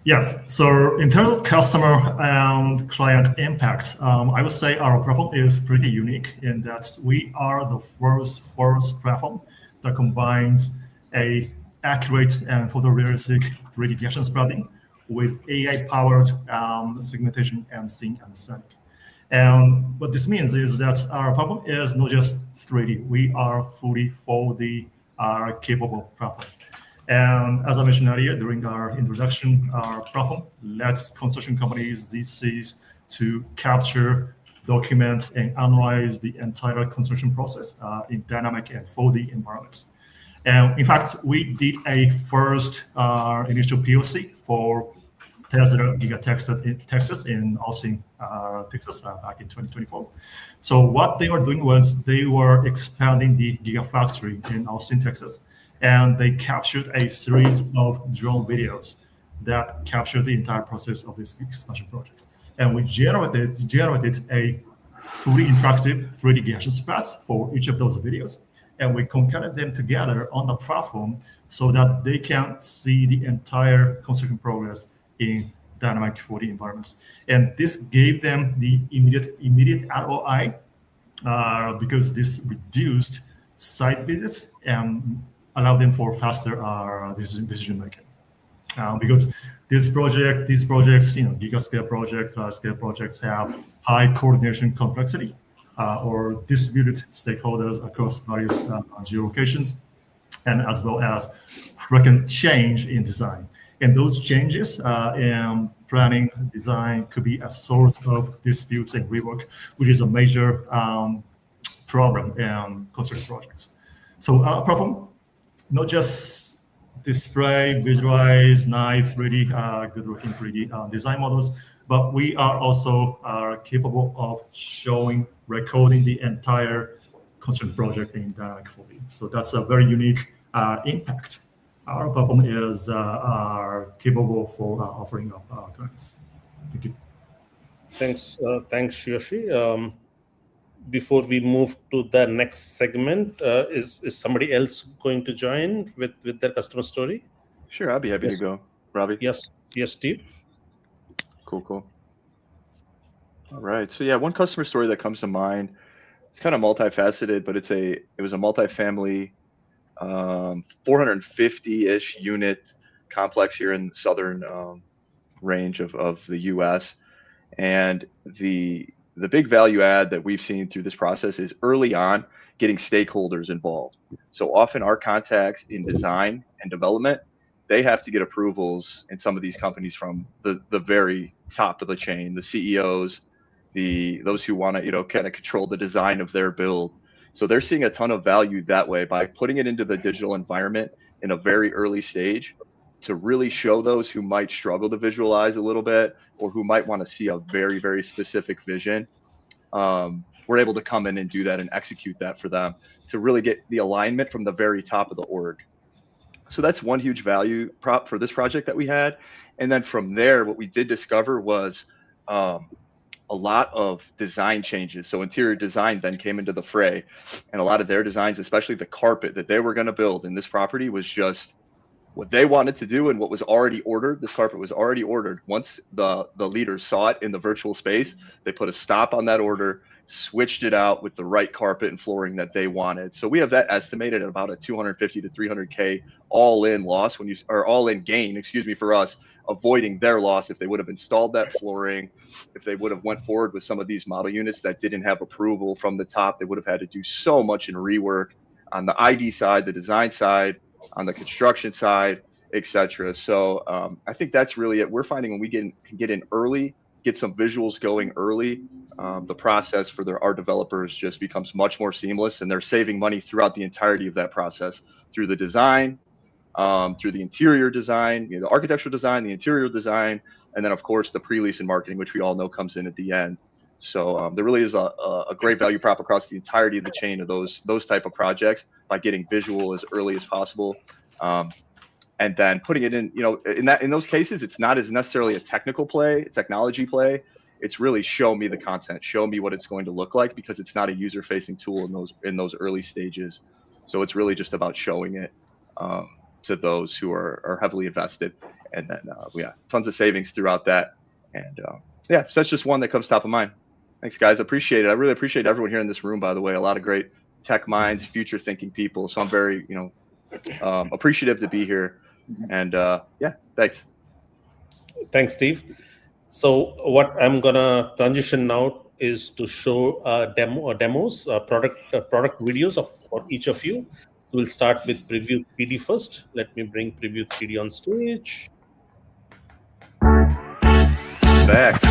S5: Yes. So in terms of customer and client impact, I would say our platform is pretty unique in that we are the first platform that combines a accurate and photorealistic 3D gaussian spreading with AI-powered segmentation and scene understanding. And what this means is that our platform is not just 3D. We are fully 4D capable platform. And as I mentioned earlier during our introduction, our platform lets construction companies, DCs, to capture, document, and analyze the entire construction process in dynamic and 4D environments. And in fact, we did a first initial POC for Tesla Texas in Austin, Texas, back in 2024. So what they were doing was they were expanding the Gigafactory in Austin, Texas, and they captured a series of drone videos that captured the entire process of this expansion project. And we generated a fully interactive 3D gaussian spreads for each of those videos. And we concatenated them together on the platform so that they can see the entire construction progress in dynamic 4D environments. And this gave them the immediate ROI because this reduced site visits and allowed them for faster decision making. Because these projects, gigascale projects, large scale projects have high coordination complexity or distributed stakeholders across various geolocations, and as well as frequent change in design. And those changes in planning, design could be a source of disputes and rework, which is a major problem in construction projects. So our problem, not just display, visualize, nice 3D, good looking 3D design models, but we are also capable of showing, recording the entire construction project in dynamic 4D. So that's a very unique impact. Our platform is capable for offering our clients. Thank you.
S1: Thanks, Yoshi. Before we move to the next segment, is somebody else going to join with their customer story?
S2: Sure, I'd be happy to go. Robbie?
S1: Yes, Steve.
S2: Cool. All right. So yeah, one customer story that comes to mind, it's kind of multifaceted, but it was a multifamily 450-ish unit complex here in the southern range of the US. And the big value add that we've seen through this process is early on getting stakeholders involved. So often our contacts in design and development, they have to get approvals in some of these companies from the very top of the chain, the CEOs, those who want to, kind of control the design of their build. So they're seeing a ton of value that way by putting it into the digital environment in a very early stage to really show those who might struggle to visualize a little bit or who might want to see a very, very specific vision. We're able to come in and do that and execute that for them to really get the alignment from the very top of the org. So that's one huge value prop for this project that we had. And then from there, what we did discover was a lot of design changes. So interior design then came into the fray, and a lot of their designs, especially the carpet that they were going to build in this property, was just what they wanted to do and what was already ordered. This carpet was already ordered. Once the leaders saw it in the virtual space, they put a stop on that order, switched it out with the right carpet and flooring that they wanted. So we have that estimated at about a 250 to 300K all-in loss all-in gain, for us, avoiding their loss if they would have installed that flooring, if they would have went forward with some of these model units that didn't have approval from the top. They would have had to do so much in rework on the ID side, the design side, on the construction side, etc. So I think that's really it. We're finding when we can get in early, get some visuals going early, the process for our developers just becomes much more seamless, and they're saving money throughout the entirety of that process through the design, through the interior design, the architectural design, the interior design, and then of course the pre-lease and marketing, which we all know comes in at the end. So there really is a great value prop across the entirety of the chain of those type of projects by getting visual as early as possible. And then putting it in, in those cases, it's not as necessarily a technical play, a technology play. It's really show me the content, show me what it's going to look like, because it's not a user-facing tool in those early stages. So it's really just about showing it to those who are heavily invested, and then tons of savings throughout that. And so that's just one that comes top of mind. Thanks, guys. Appreciate it. I really appreciate everyone here in this room, by the way. A lot of great tech minds, future-thinking people. So I'm very, appreciative to be here. And thanks.
S1: Thanks, Steve. So what I'm gonna transition now is to show demos, product videos for each of you. So we'll start with Preview 3D first. Let me bring Preview 3D on stage.
S2: Back.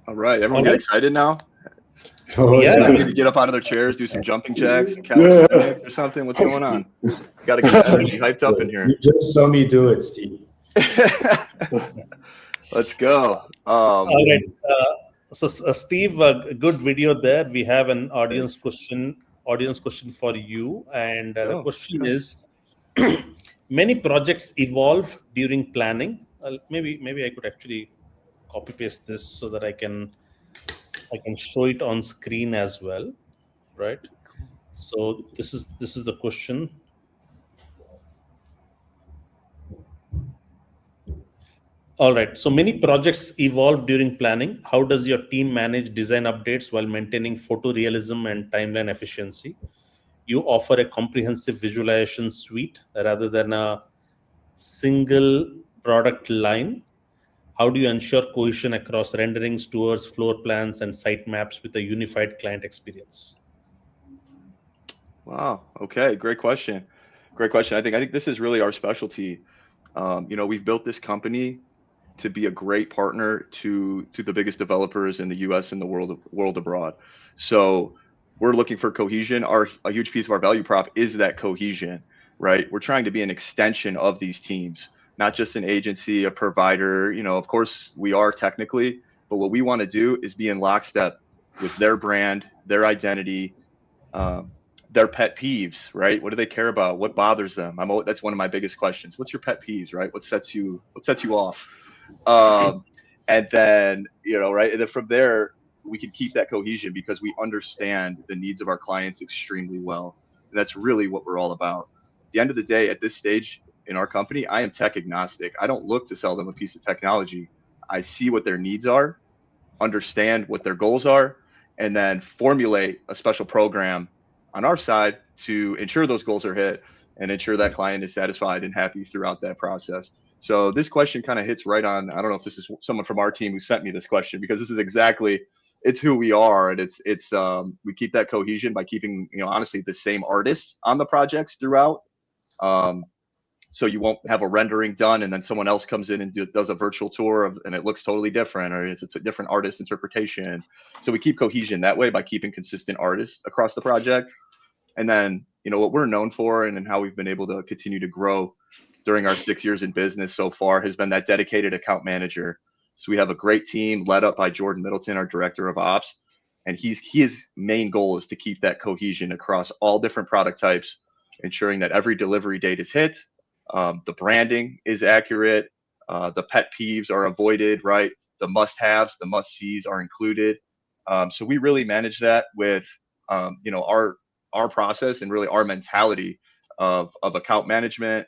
S2: All right, everyone get excited now?
S3: Oh,
S1: Yeah.
S2: Need to get up out of their chairs, do some jumping jacks, some couch or something. What's going on? Got to get the energy hyped up in here.
S3: You just saw me do it, Steve.
S2: Let's go.
S1: All right. So Steve, a good video there. We have an audience question for you, and the question is: many projects evolve during planning. Maybe I could actually copy paste this so that I can show it on screen as well, right? So this is the question. All right. So many projects evolve during planning. How does your team manage design updates while maintaining photorealism and timeline efficiency? You offer a comprehensive visualization suite rather than a single product line. How do you ensure cohesion across renderings, tours, floor plans, and site maps with a unified client experience?
S2: Wow. Okay. Great question. Great question. I think this is really our specialty. We've built this company to be a great partner to the biggest developers in the U.S. and the world abroad. So we're looking for cohesion. A huge piece of our value prop is that cohesion, right? We're trying to be an extension of these teams, not just an agency, a provider. Of course we are technically, but what we want to do is be in lockstep with their brand, their identity, their pet peeves, right? What do they care about? What bothers them? That's one of my biggest questions. What's your pet peeves, right? What sets you off? And then, right. And then from there, we can keep that cohesion because we understand the needs of our clients extremely well. And that's really what we're all about. At the end of the day, at this stage in our company, I am tech agnostic. I don't look to sell them a piece of technology. I see what their needs are, understand what their goals are, and then formulate a special program on our side to ensure those goals are hit and ensure that client is satisfied and happy throughout that process. So this question kind of hits right on. I don't know if this is someone from our team who sent me this question, because this is exactly, it's who we are. And it's we keep that cohesion by keeping, honestly, the same artists on the projects throughout. So you won't have a rendering done and then someone else comes in and does a virtual tour and it looks totally different, or it's a different artist interpretation. So we keep cohesion that way by keeping consistent artists across the project. And then, what we're known for and how we've been able to continue to grow during our 6 years in business so far has been that dedicated account manager. So we have a great team led up by Jordan Middleton, our director of ops. And his main goal is to keep that cohesion across all different product types, ensuring that every delivery date is hit, the branding is accurate, the pet peeves are avoided, right? The must-haves, the must-sees are included. So we really manage that with, our process and really our mentality of account management,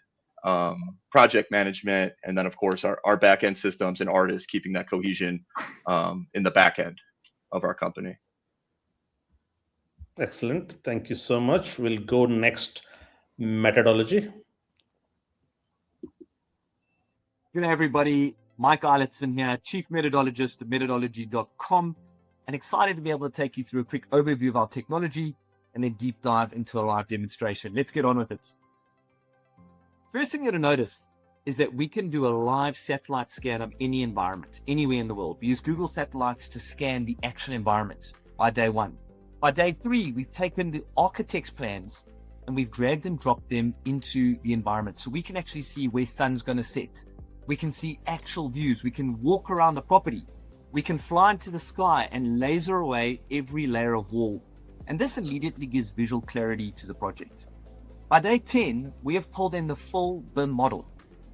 S2: project management, and then of course our back end systems and artists keeping that cohesion in the back end of our company.
S1: Excellent. Thank you so much. We'll go next, methodology.
S4: Good day, everybody. Mike Eilertson here, Chief Methodologist at methodology.com, and excited to be able to take you through a quick overview of our technology and then deep dive into a live demonstration. Let's get on with it. First thing you're going to notice is that we can do a live satellite scan of any environment, anywhere in the world. We use Google satellites to scan the actual environment by day 1. By day 3, we've taken the architect's plans and we've dragged and dropped them into the environment. So we can actually see where sun's going to set. We can see actual views. We can walk around the property. We can fly into the sky and laser away every layer of wall. And this immediately gives visual clarity to the project. By day 10, we have pulled in the full BIM model.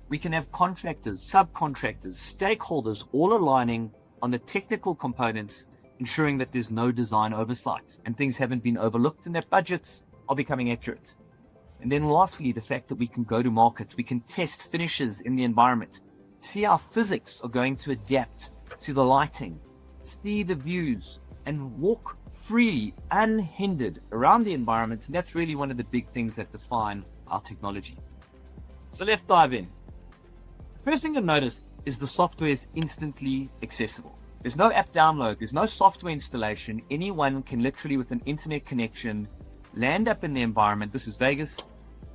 S4: We can have contractors, subcontractors, stakeholders all aligning on the technical components, ensuring that there's no design oversight and things haven't been overlooked and that budgets are becoming accurate. And then lastly, the fact that we can go to market, we can test finishes in the environment, see how physics are going to adapt to the lighting, see the views, and walk freely, unhindered around the environment. And that's really one of the big things that define our technology. So let's dive in. First thing you'll notice is the software is instantly accessible. There's no app download, there's no software installation. Anyone can literally, with an internet connection, land up in the environment. This is Vegas.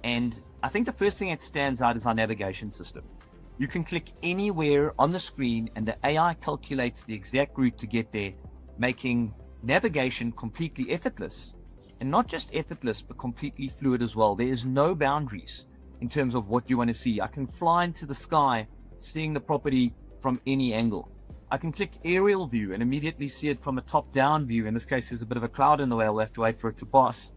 S4: And I think the first thing that stands out is our navigation system. You can click anywhere on the screen and the AI calculates the exact route to get there, making navigation completely effortless. And not just effortless, but completely fluid as well. There is no boundaries in terms of what you want to see. I can fly into the sky, seeing the property from any angle. I can click aerial view and immediately see it from a top-down view. In this case, there's a bit of a cloud in the way. I'll have to wait for it to pass.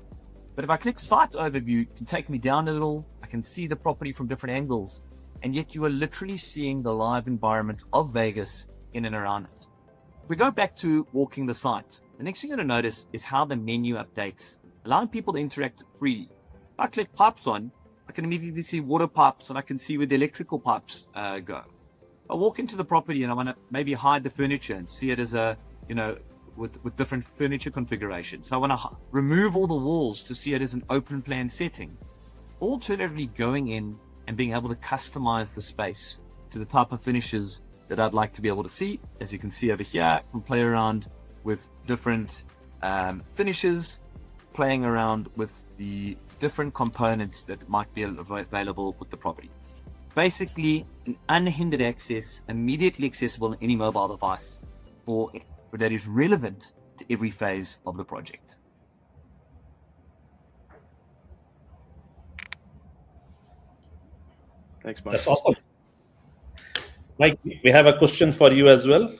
S4: But if I click site overview, it can take me down a little. I can see the property from different angles. And yet you are literally seeing the live environment of Vegas in and around it. We go back to walking the site. The next thing you're going to notice is how the menu updates, allowing people to interact freely. If I click pipes on, I can immediately see water pipes and I can see where the electrical pipes go. I walk into the property and I want to maybe hide the furniture and see it as a, with different furniture configurations. So I want to remove all the walls to see it as an open plan setting. Alternatively, going in and being able to customize the space to the type of finishes that I'd like to be able to see. As you can see over here, I can play around with different finishes, playing around with the different components that might be available with the property. Basically, an unhindered access, immediately accessible on any mobile device for that is relevant to every phase of the project.
S2: Thanks, Mike.
S1: That's awesome. Mike, we have a question for you as well.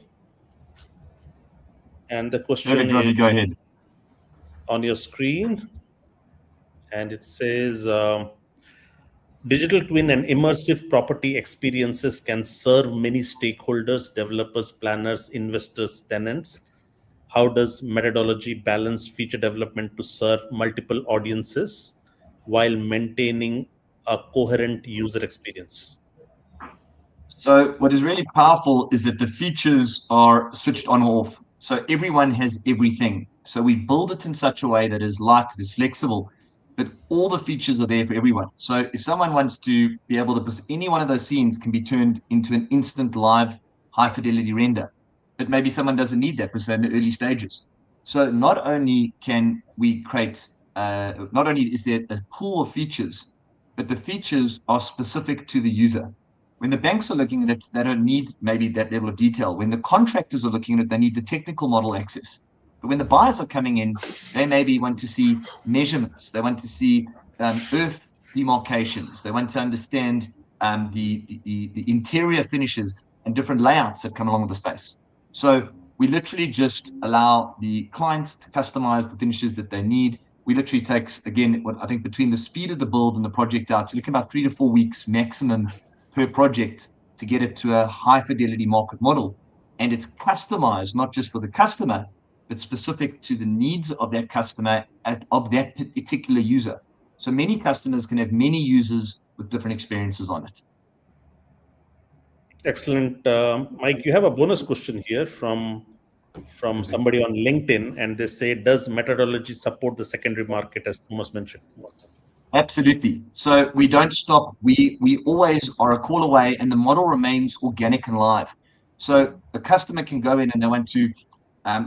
S1: And the question is
S4: go ahead.
S1: On your screen. And it says, digital twin and immersive property experiences can serve many stakeholders, developers, planners, investors, tenants. How does methodology balance feature development to serve multiple audiences while maintaining a coherent user experience?
S4: So what is really powerful is that the features are switched on or off. So everyone has everything. So we build it in such a way that is light, it is flexible, but all the features are there for everyone. So if someone wants to be able to, any one of those scenes can be turned into an instant live high fidelity render, but maybe someone doesn't need that because they're in the early stages. So not only can we create, not only is there a pool of features, but the features are specific to the user. When the banks are looking at it, they don't need maybe that level of detail. When the contractors are looking at it, they need the technical model access. But when the buyers are coming in, they maybe want to see measurements. They want to see earth demarcations. They want to understand the interior finishes and different layouts that come along with the space. So we literally just allow the clients to customize the finishes that they need. We literally takes, again, what I think between the speed of the build and the project out, you're looking about 3 to 4 weeks maximum per project to get it to a high fidelity market model. And it's customized, not just for the customer, but specific to the needs of that customer, of that particular user. So many customers can have many users with different experiences on it.
S1: Excellent. Mike, you have a bonus question here from somebody on LinkedIn, and they say, does methodology support the secondary market, as Thomas mentioned?
S4: Absolutely. So we don't stop. We always are a call away, and the model remains organic and live. So the customer can go in and they want to,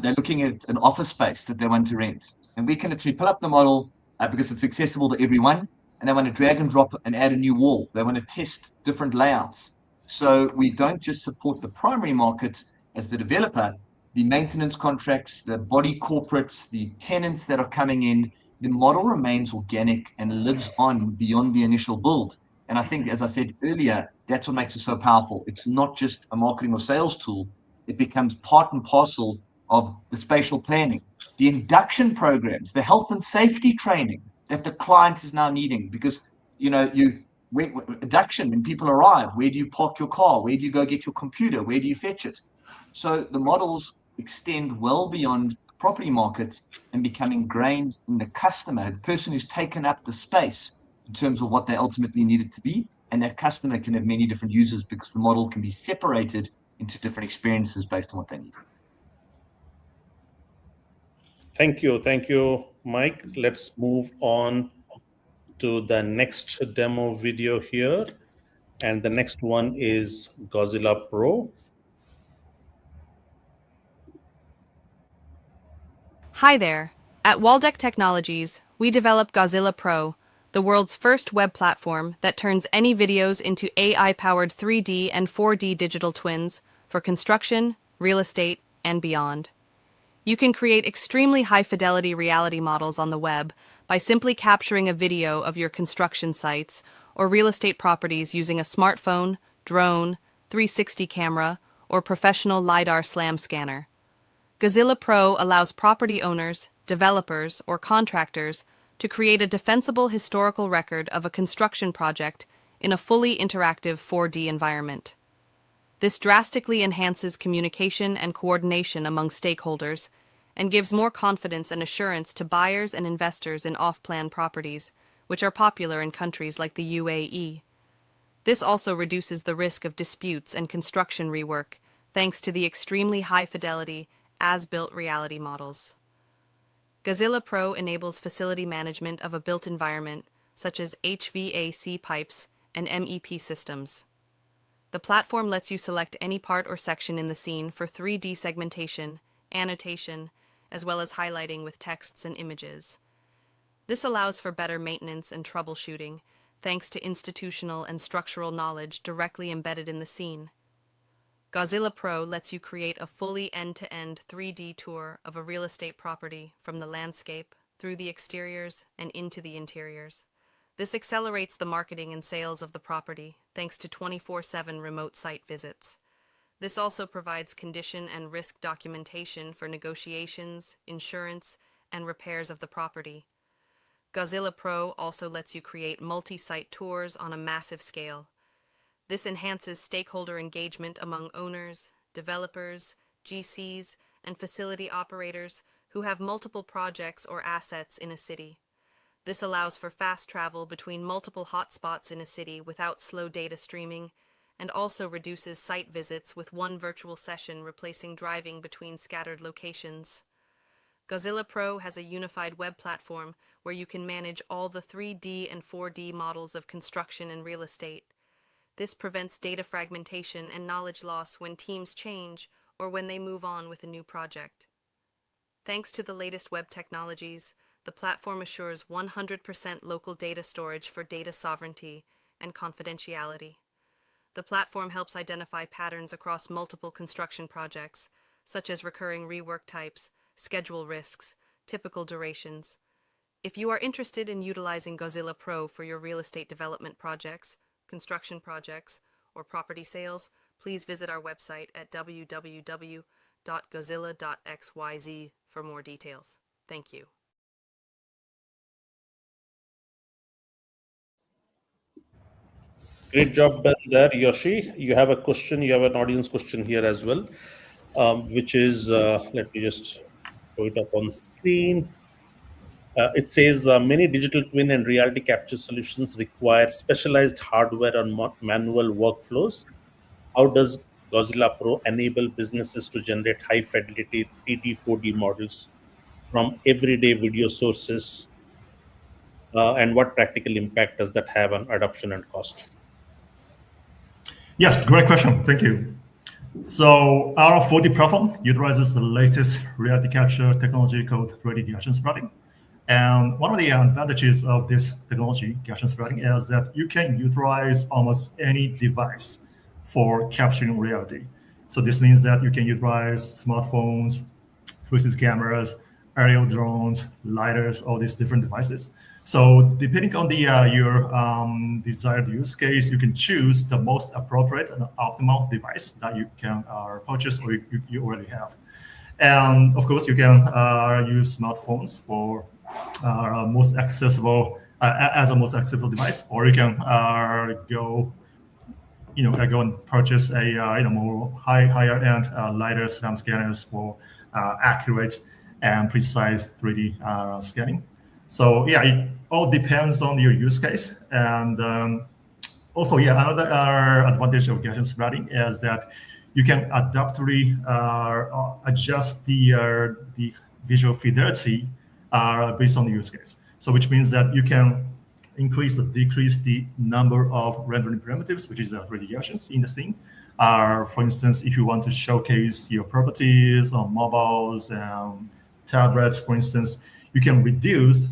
S4: they're looking at an office space that they want to rent, and we can actually pull up the model because it's accessible to everyone, and they want to drag and drop and add a new wall. They want to test different layouts. So we don't just support the primary market as the developer, the maintenance contracts, the body corporates, the tenants that are coming in. The model remains organic and lives on beyond the initial build. And I think, as I said earlier, that's what makes it so powerful. It's not just a marketing or sales tool. It becomes part and parcel of the spatial planning, the induction programs, the health and safety training that the client is now needing. Because, induction, when people arrive, where do you park your car? Where do you go get your computer? Where do you fetch it? So the models extend well beyond property market and become ingrained in the customer, the person who's taken up the space in terms of what they ultimately need it to be. And that customer can have many different users because the model can be separated into different experiences based on what they need.
S1: Thank you, Mike. Let's move on to the next demo video here. And the next one is Godzilla Pro.
S8: Hi there. At Waldeck Technologies, we developed Godzilla Pro, the world's first web platform that turns any videos into AI-powered 3D and 4D digital twins for construction, real estate, and beyond. You can create extremely high-fidelity reality models on the web by simply capturing a video of your construction sites or real estate properties using a smartphone, drone, 360 camera, or professional LiDAR SLAM scanner. Godzilla Pro allows property owners, developers, or contractors to create a defensible historical record of a construction project in a fully interactive 4D environment. This drastically enhances communication and coordination among stakeholders and gives more confidence and assurance to buyers and investors in off-plan properties, which are popular in countries like the UAE. This also reduces the risk of disputes and construction rework, thanks to the extremely high-fidelity as-built reality models. Godzilla Pro enables facility management of a built environment, such as HVAC pipes and MEP systems. The platform lets you select any part or section in the scene for 3D segmentation, annotation, as well as highlighting with texts and images. This allows for better maintenance and troubleshooting, thanks to institutional and structural knowledge directly embedded in the scene. Godzilla Pro lets you create a fully end-to-end 3D tour of a real estate property from the landscape through the exteriors and into the interiors. This accelerates the marketing and sales of the property thanks to 24/7 remote site visits. This also provides condition and risk documentation for negotiations, insurance, and repairs of the property. Godzilla Pro also lets you create multi-site tours on a massive scale. This enhances stakeholder engagement among owners, developers, GCs, and facility operators who have multiple projects or assets in a city. This allows for fast travel between multiple hotspots in a city without slow data streaming, and also reduces site visits with one virtual session replacing driving between scattered locations. Godzilla Pro has a unified web platform where you can manage all the 3D and 4D models of construction and real estate. This prevents data fragmentation and knowledge loss when teams change or when they move on with a new project. Thanks to the latest web technologies, the platform assures 100% local data storage for data sovereignty and confidentiality. The platform helps identify patterns across multiple construction projects, such as recurring rework types, schedule risks, typical durations. If you are interested in utilizing Godzilla Pro for your real estate development projects, construction projects, or property sales, please visit our website at www.godzilla.xyz for more details. Thank you.
S1: Great job done there, Yoshi. You have a question, you have an audience question here as well, which is, let me just throw it up on screen. It says many digital twin and reality capture solutions require specialized hardware and manual workflows. How does Godzilla Pro enable businesses to generate high fidelity 3D, 4D models from everyday video sources? And what practical impact does that have on adoption and cost?
S5: Yes, great question. Thank you. So our 4D platform utilizes the latest reality capture technology called 3D gaussian spreading. And one of the advantages of this technology, gaussian spreading, is that you can utilize almost any device for capturing reality. So this means that you can utilize smartphones, 360 cameras, aerial drones, lidars, all these different devices. So depending on the your desired use case, you can choose the most appropriate and optimal device that you can purchase or you already have. And of course, you can use smartphones for most accessible as a most accessible device, or you can go and purchase a more higher end lighter SLAM scanners for accurate and precise 3D scanning. So yeah, it all depends on your use case. And also, yeah, another advantage of gaussian spreading is that you can adaptively adjust the visual fidelity based on the use case. So which means that you can increase or decrease the number of rendering primitives, which is 3D Gaussians in the scene. For instance, if you want to showcase your properties on mobiles and tablets, for instance, you can reduce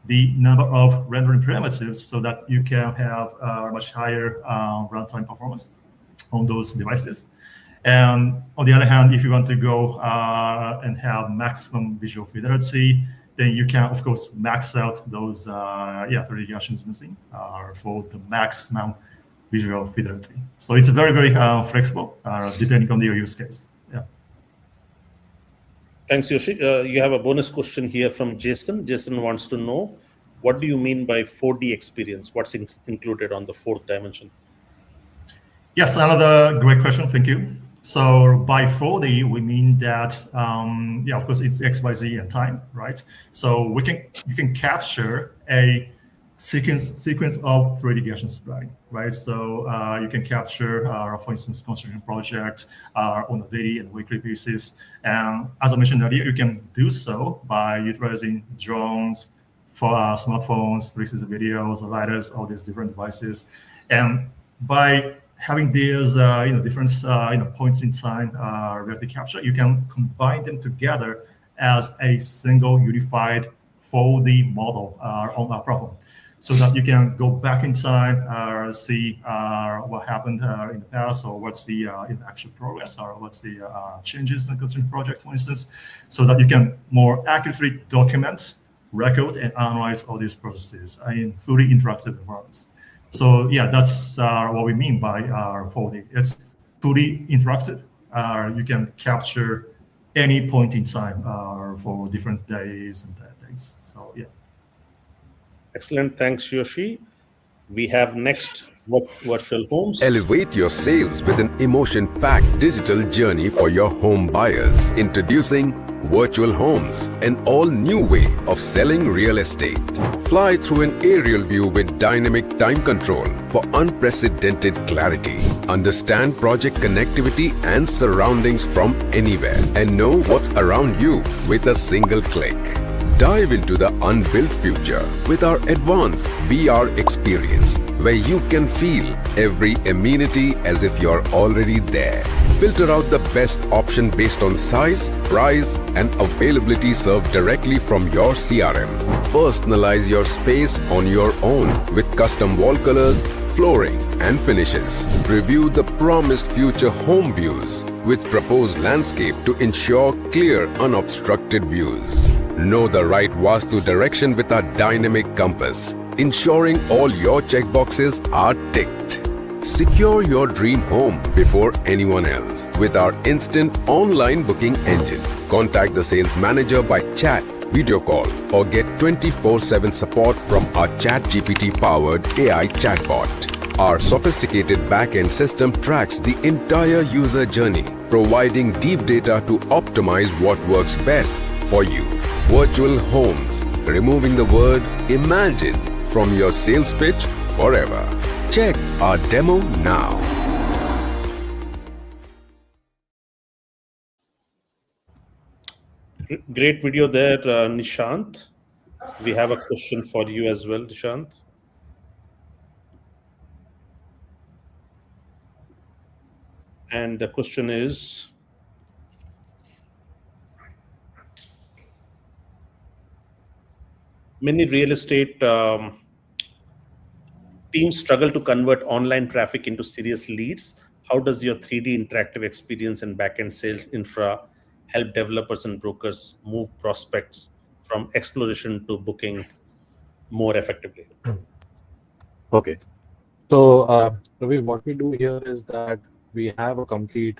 S5: the number of rendering primitives so that you can have a much higher runtime performance on those devices. And on the other hand, if you want to go and have maximum visual fidelity, then you can, of course, max out those 3D Gaussians in the scene for the maximum visual fidelity. So it's very, very flexible, depending on your use case. Yeah.
S1: Thanks, Yoshi. You have a bonus question here from Jason. Jason wants to know, what do you mean by 4D experience? What's included on the fourth dimension?
S5: Yes, another great question. Thank you. So by 4D, we mean that, of course, it's X, Y, Z and time, right? So you can capture a sequence of 3D Gaussian spreading, right? So you can capture, for instance, construction project on a daily and weekly basis. And as I mentioned earlier, you can do so by utilizing drones, for smartphones, 360 videos, lidars, all these different devices. And by having these different points in time reality capture, you can combine them together as a single unified 4D model on our problem, so that you can go back in time, see what happened in the past, or what's the actual progress, or what's the changes in the construction project, for instance, so that you can more accurately document, record, and analyze all these processes in fully interactive environments. So yeah, that's what we mean by 4D. It's fully interactive. You can capture any point in time for different days and things. So yeah.
S1: Excellent. Thanks, Yoshi. We have next virtual homes.
S9: Elevate your sales with an emotion-packed digital journey for your home buyers. Introducing Virtual Homes, an all-new way of selling real estate. Fly through an aerial view with dynamic time control for unprecedented clarity. Understand project connectivity and surroundings from anywhere, and know what's around you with a single click. Dive into the unbuilt future with our advanced VR experience, where you can feel every amenity as if you're already there. Filter out the best option based on size, price, and availability served directly from your CRM. Personalize your space on your own with custom wall colors, flooring, and finishes. Review the promised future home views with proposed landscape to ensure clear, unobstructed views. Know the right Vastu direction with our dynamic compass, ensuring all your checkboxes are ticked. Secure your dream home before anyone else with our instant online booking engine. Contact the sales manager by chat, video call, or get 24/7 support from our ChatGPT-powered AI chatbot. Our sophisticated back-end system tracks the entire user journey, providing deep data to optimize what works best for you. Virtual Homes, removing the word imagine from your sales pitch forever. Check our demo now.
S1: Great video there, Nishant. We have a question for you as well, Nishant. And the question is, many real estate teams struggle to convert online traffic into serious leads. How does your 3D interactive experience and backend sales infra help developers and brokers move prospects from exploration to booking more effectively?
S6: Okay. So, Ravi, what we do here is that we have a complete,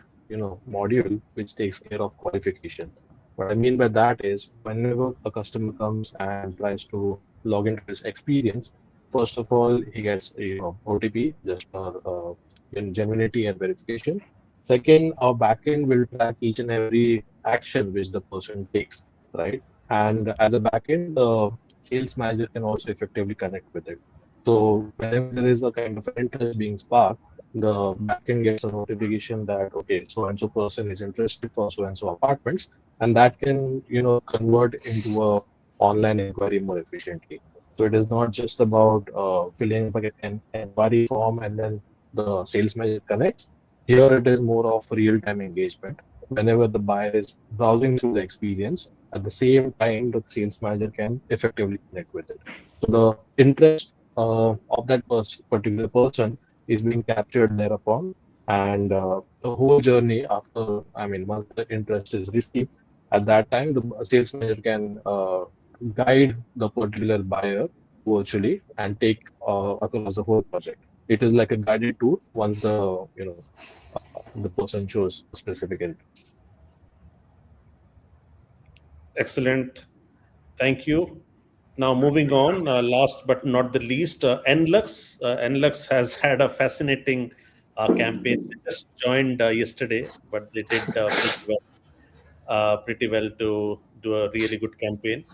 S6: module which takes care of qualification. What I mean by that is whenever a customer comes and tries to log into his experience, first of all, he gets, OTP just for genuinity and verification. Second, our backend will track each and every action which the person takes, right? And as a backend, the sales manager can also effectively connect with it. So whenever there is a kind of interest being sparked, the backend gets a notification that okay, so and so person is interested for so and so apartments, and that can convert into a online inquiry more efficiently. So it is not just about filling up an inquiry form and then the sales manager connects. Here it is more of real-time engagement. Whenever the buyer is browsing through the experience, at the same time the sales manager can effectively connect with it. So the interest of that particular person is being captured thereupon, and the whole journey after, once the interest is received, at that time the sales manager can guide the particular buyer virtually and take across the whole project. It is like a guided tour once the person shows specific interest.
S1: Excellent. Thank you. Now moving on, last but not the least, NLux. NLux has had a fascinating campaign. They just joined yesterday, but they did pretty well to do a really good campaign.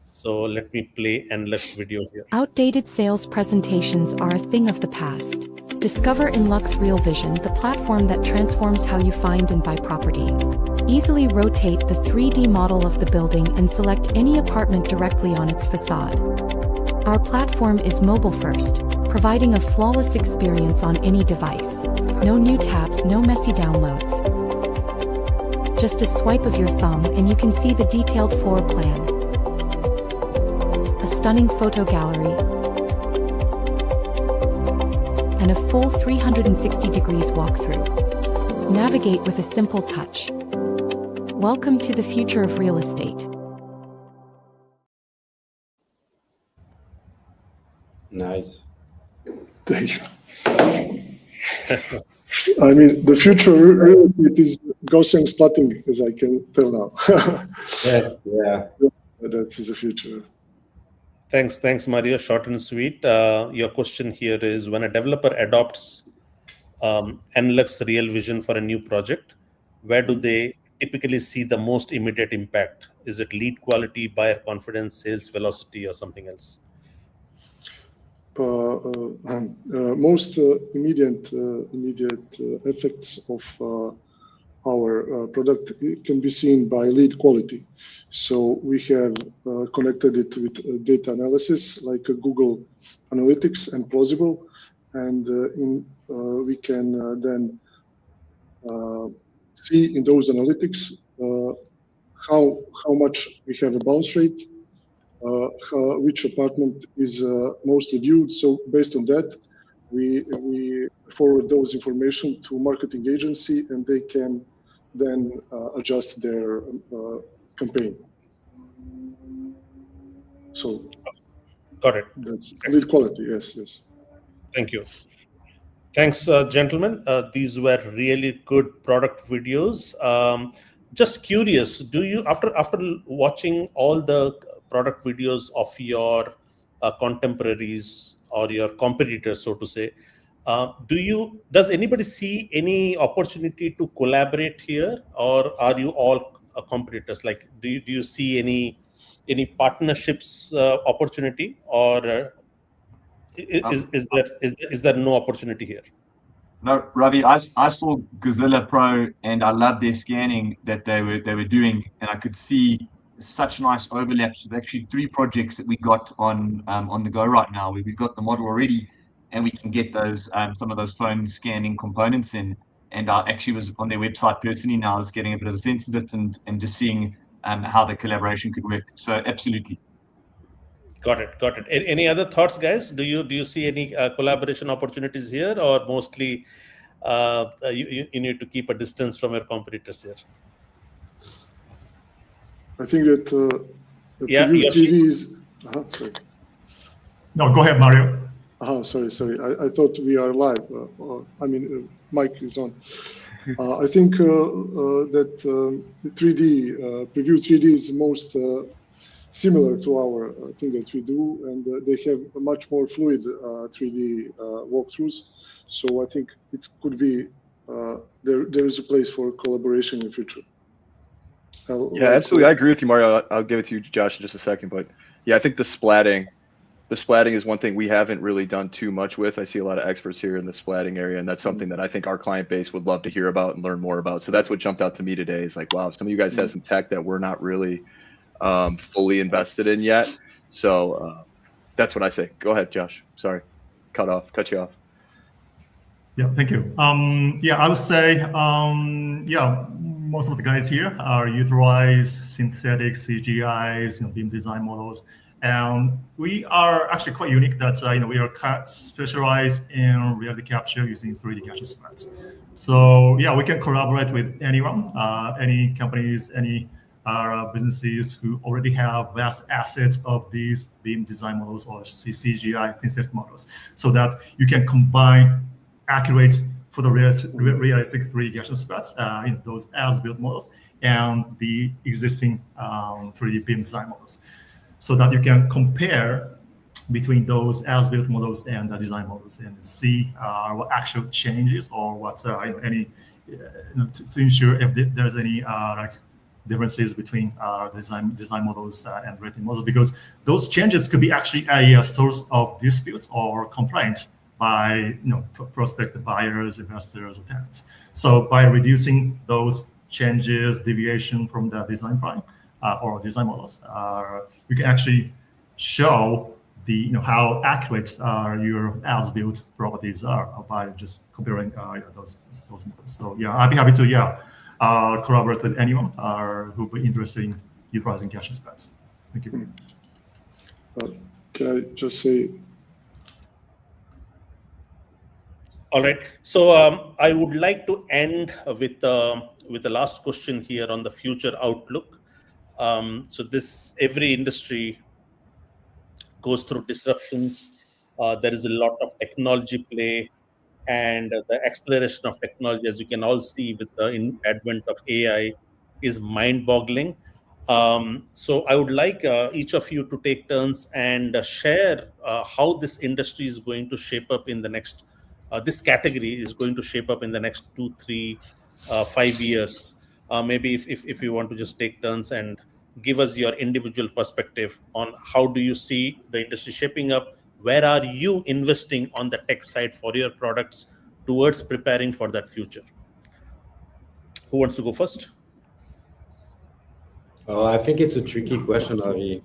S1: So let me play NLux video here.
S10: Outdated sales presentations are a thing of the past. Discover Inlux Real Vision, the platform that transforms how you find and buy property. Easily rotate the 3D model of the building and select any apartment directly on its facade. Our platform is mobile first, providing a flawless experience on any device. No new tabs, no messy downloads. Just a swipe of your thumb and you can see the detailed floor plan. A stunning photo gallery, and a full 360 degrees walkthrough. Navigate with a simple touch. Welcome to the future of real estate.
S3: Nice.
S7: Thank you. The future of real estate is Gaussian splatting, as I can tell now.
S3: Yeah.
S7: That is the future.
S1: Thanks, Mario. Short and sweet. Your question here is: when a developer adopts NLux Real Vision for a new project, where do they typically see the most immediate impact? Is it lead quality, buyer confidence, sales velocity, or something else?
S7: Most immediate effects of our product can be seen by lead quality. So we have connected it with data analysis like Google Analytics and Plausible, and we can then see in those analytics how much we have a bounce rate, which apartment is mostly viewed. So based on that, we forward those information to marketing agency, and they can then adjust their campaign. So
S1: got it.
S7: That's lead quality. Yes.
S1: Thank you. Thanks, gentlemen. These were really good product videos. Just curious, do you, after watching all the product videos of your contemporaries or your competitors, so to say, does anybody see any opportunity to collaborate here, or are you all competitors? Like, do you see any any partnerships opportunity, or is there no opportunity here?
S4: No, Ravi, I saw Godzilla Pro and I loved their scanning that they were doing, and I could see such nice overlaps with actually 3 projects that we got on the go right now. We've got the model already, and we can get those some of those phone scanning components in. And I actually was on their website personally now. I was getting a bit of a sense of it and just seeing how the collaboration could work. So absolutely.
S1: Got it. Any other thoughts, guys? Do you see any collaboration opportunities here, or mostly you need to keep a distance from your competitors here?
S7: I think that the preview 3D is. Sorry.
S5: No, go ahead, Mario.
S7: Sorry. I thought we are live. Mic is on. I think that 3D preview 3D is most similar to our thing that we do, and they have a much more fluid 3D walkthroughs. So I think it could be there is a place for collaboration in the future.
S2: Yeah, absolutely. I agree with you, Mario. I'll give it to you, Josh, in just a second. But yeah, I think the splatting is one thing we haven't really done too much with. I see a lot of experts here in the splatting area, and that's something that I think our client base would love to hear about and learn more about. So that's what jumped out to me today is like, wow, some of you guys have some tech that we're not really fully invested in yet. So that's what I say. Go ahead, Josh. Sorry, cut you off.
S5: Yeah, thank you. I would say, most of the guys here are utilize synthetic CGIs, BIM design models, and we are actually quite unique that we are specialized in reality capture using 3D capture splats. So yeah, we can collaborate with anyone, any companies, any businesses who already have vast assets of these BIM design models or CGI synthetic models, so that you can combine accurate for the realistic 3D capture splats, those as-built models and the existing 3D BIM design models, so that you can compare between those as-built models and the design models and see what actual changes or what any to ensure if there's any differences between design models and written models, because those changes could be actually a source of disputes or complaints by prospective buyers, investors, or tenants. So by reducing those changes, deviation from the design plan or design models, you can actually show the how accurate your as-built properties are by just comparing those models. So yeah, I'd be happy to collaborate with anyone who would be interested in utilizing capture splats. Thank you.
S7: Can I just say?
S1: All right. So I would like to end with the last question here on the future outlook. So every industry goes through disruptions. There is a lot of technology play, and the acceleration of technology, as you can all see with the advent of AI, is mind-boggling. So I would like each of you to take turns and share how this industry is going to shape up in the next. This category is going to shape up in the next 2, 3, 5 years. Maybe if you want to just take turns and give us your individual perspective on how do you see the industry shaping up. Where are you investing on the tech side for your products towards preparing for that future? Who wants to go first?
S3: Oh, I think it's a tricky question, Avi.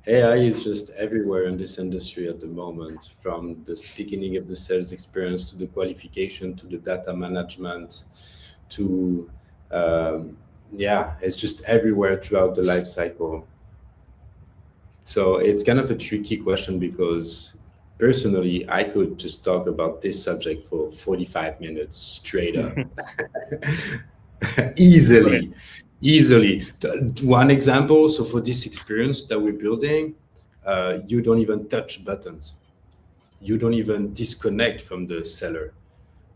S3: AI is just everywhere in this industry at the moment, from the beginning of the sales experience to the qualification to the data management to, it's just everywhere throughout the life cycle. So it's kind of a tricky question because personally, I could just talk about this subject for 45 minutes straight up. Easily. One example, so for this experience that we're building, you don't even touch buttons. You don't even disconnect from the seller.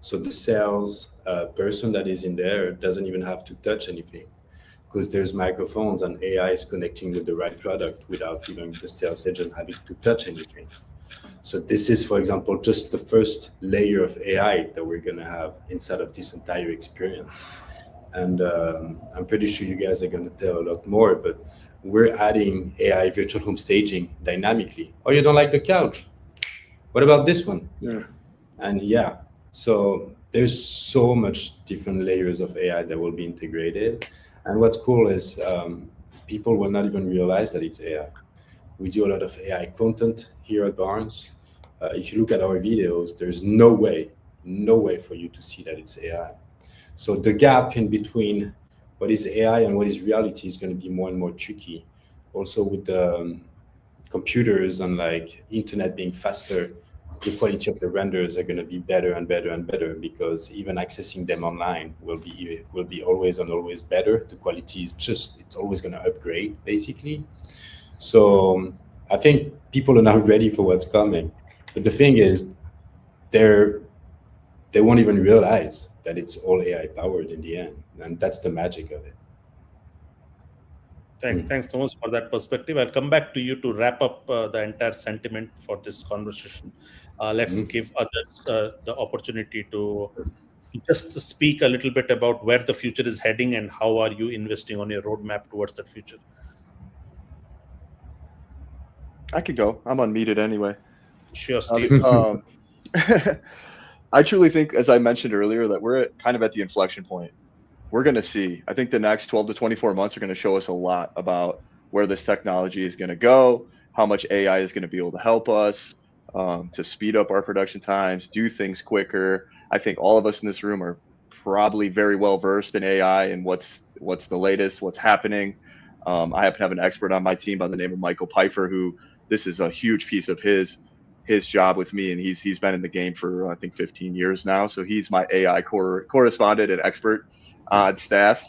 S3: So the sales person that is in there doesn't even have to touch anything, because there's microphones and AI is connecting with the right product without even the sales agent having to touch anything. So this is, for example, just the first layer of AI that we're going to have inside of this entire experience. And I'm pretty sure you guys are going to tell a lot more, but we're adding AI virtual home staging dynamically. Oh, you don't like the couch? What about this one?
S7: Yeah.
S3: And yeah, so there's so much different layers of AI that will be integrated. And what's cool is people will not even realize that it's AI. We do a lot of AI content here at Barnes. If you look at our videos, there's no way for you to see that it's AI. So the gap in between what is AI and what is reality is going to be more and more tricky. Also with the computers and like internet being faster, the quality of the renders are going to be better and better and better, because even accessing them online will be always and always better. The quality is it's always going to upgrade basically. So I think people are not ready for what's coming. But the thing is, they won't even realize that it's all AI powered in the end. And that's the magic of it.
S1: Thanks, Thomas, for that perspective. I'll come back to you to wrap up the entire sentiment for this conversation. Let's give others the opportunity to just speak a little bit about where the future is heading and how are you investing on your roadmap towards that future.
S2: I could go. I'm unmuted anyway.
S1: Sure, Steve.
S2: I truly think, as I mentioned earlier, that we're kind of at the inflection point. We're going to see. I think the next 12 to 24 months are going to show us a lot about where this technology is going to go, how much AI is going to be able to help us to speed up our production times, do things quicker. I think all of us in this room are probably very well versed in AI and what's the latest, what's happening. I happen to have an expert on my team by the name of Michael Pfeiffer, who this is a huge piece of his job with me, and he's been in the game for I think 15 years now. So he's my AI correspondent and expert on staff.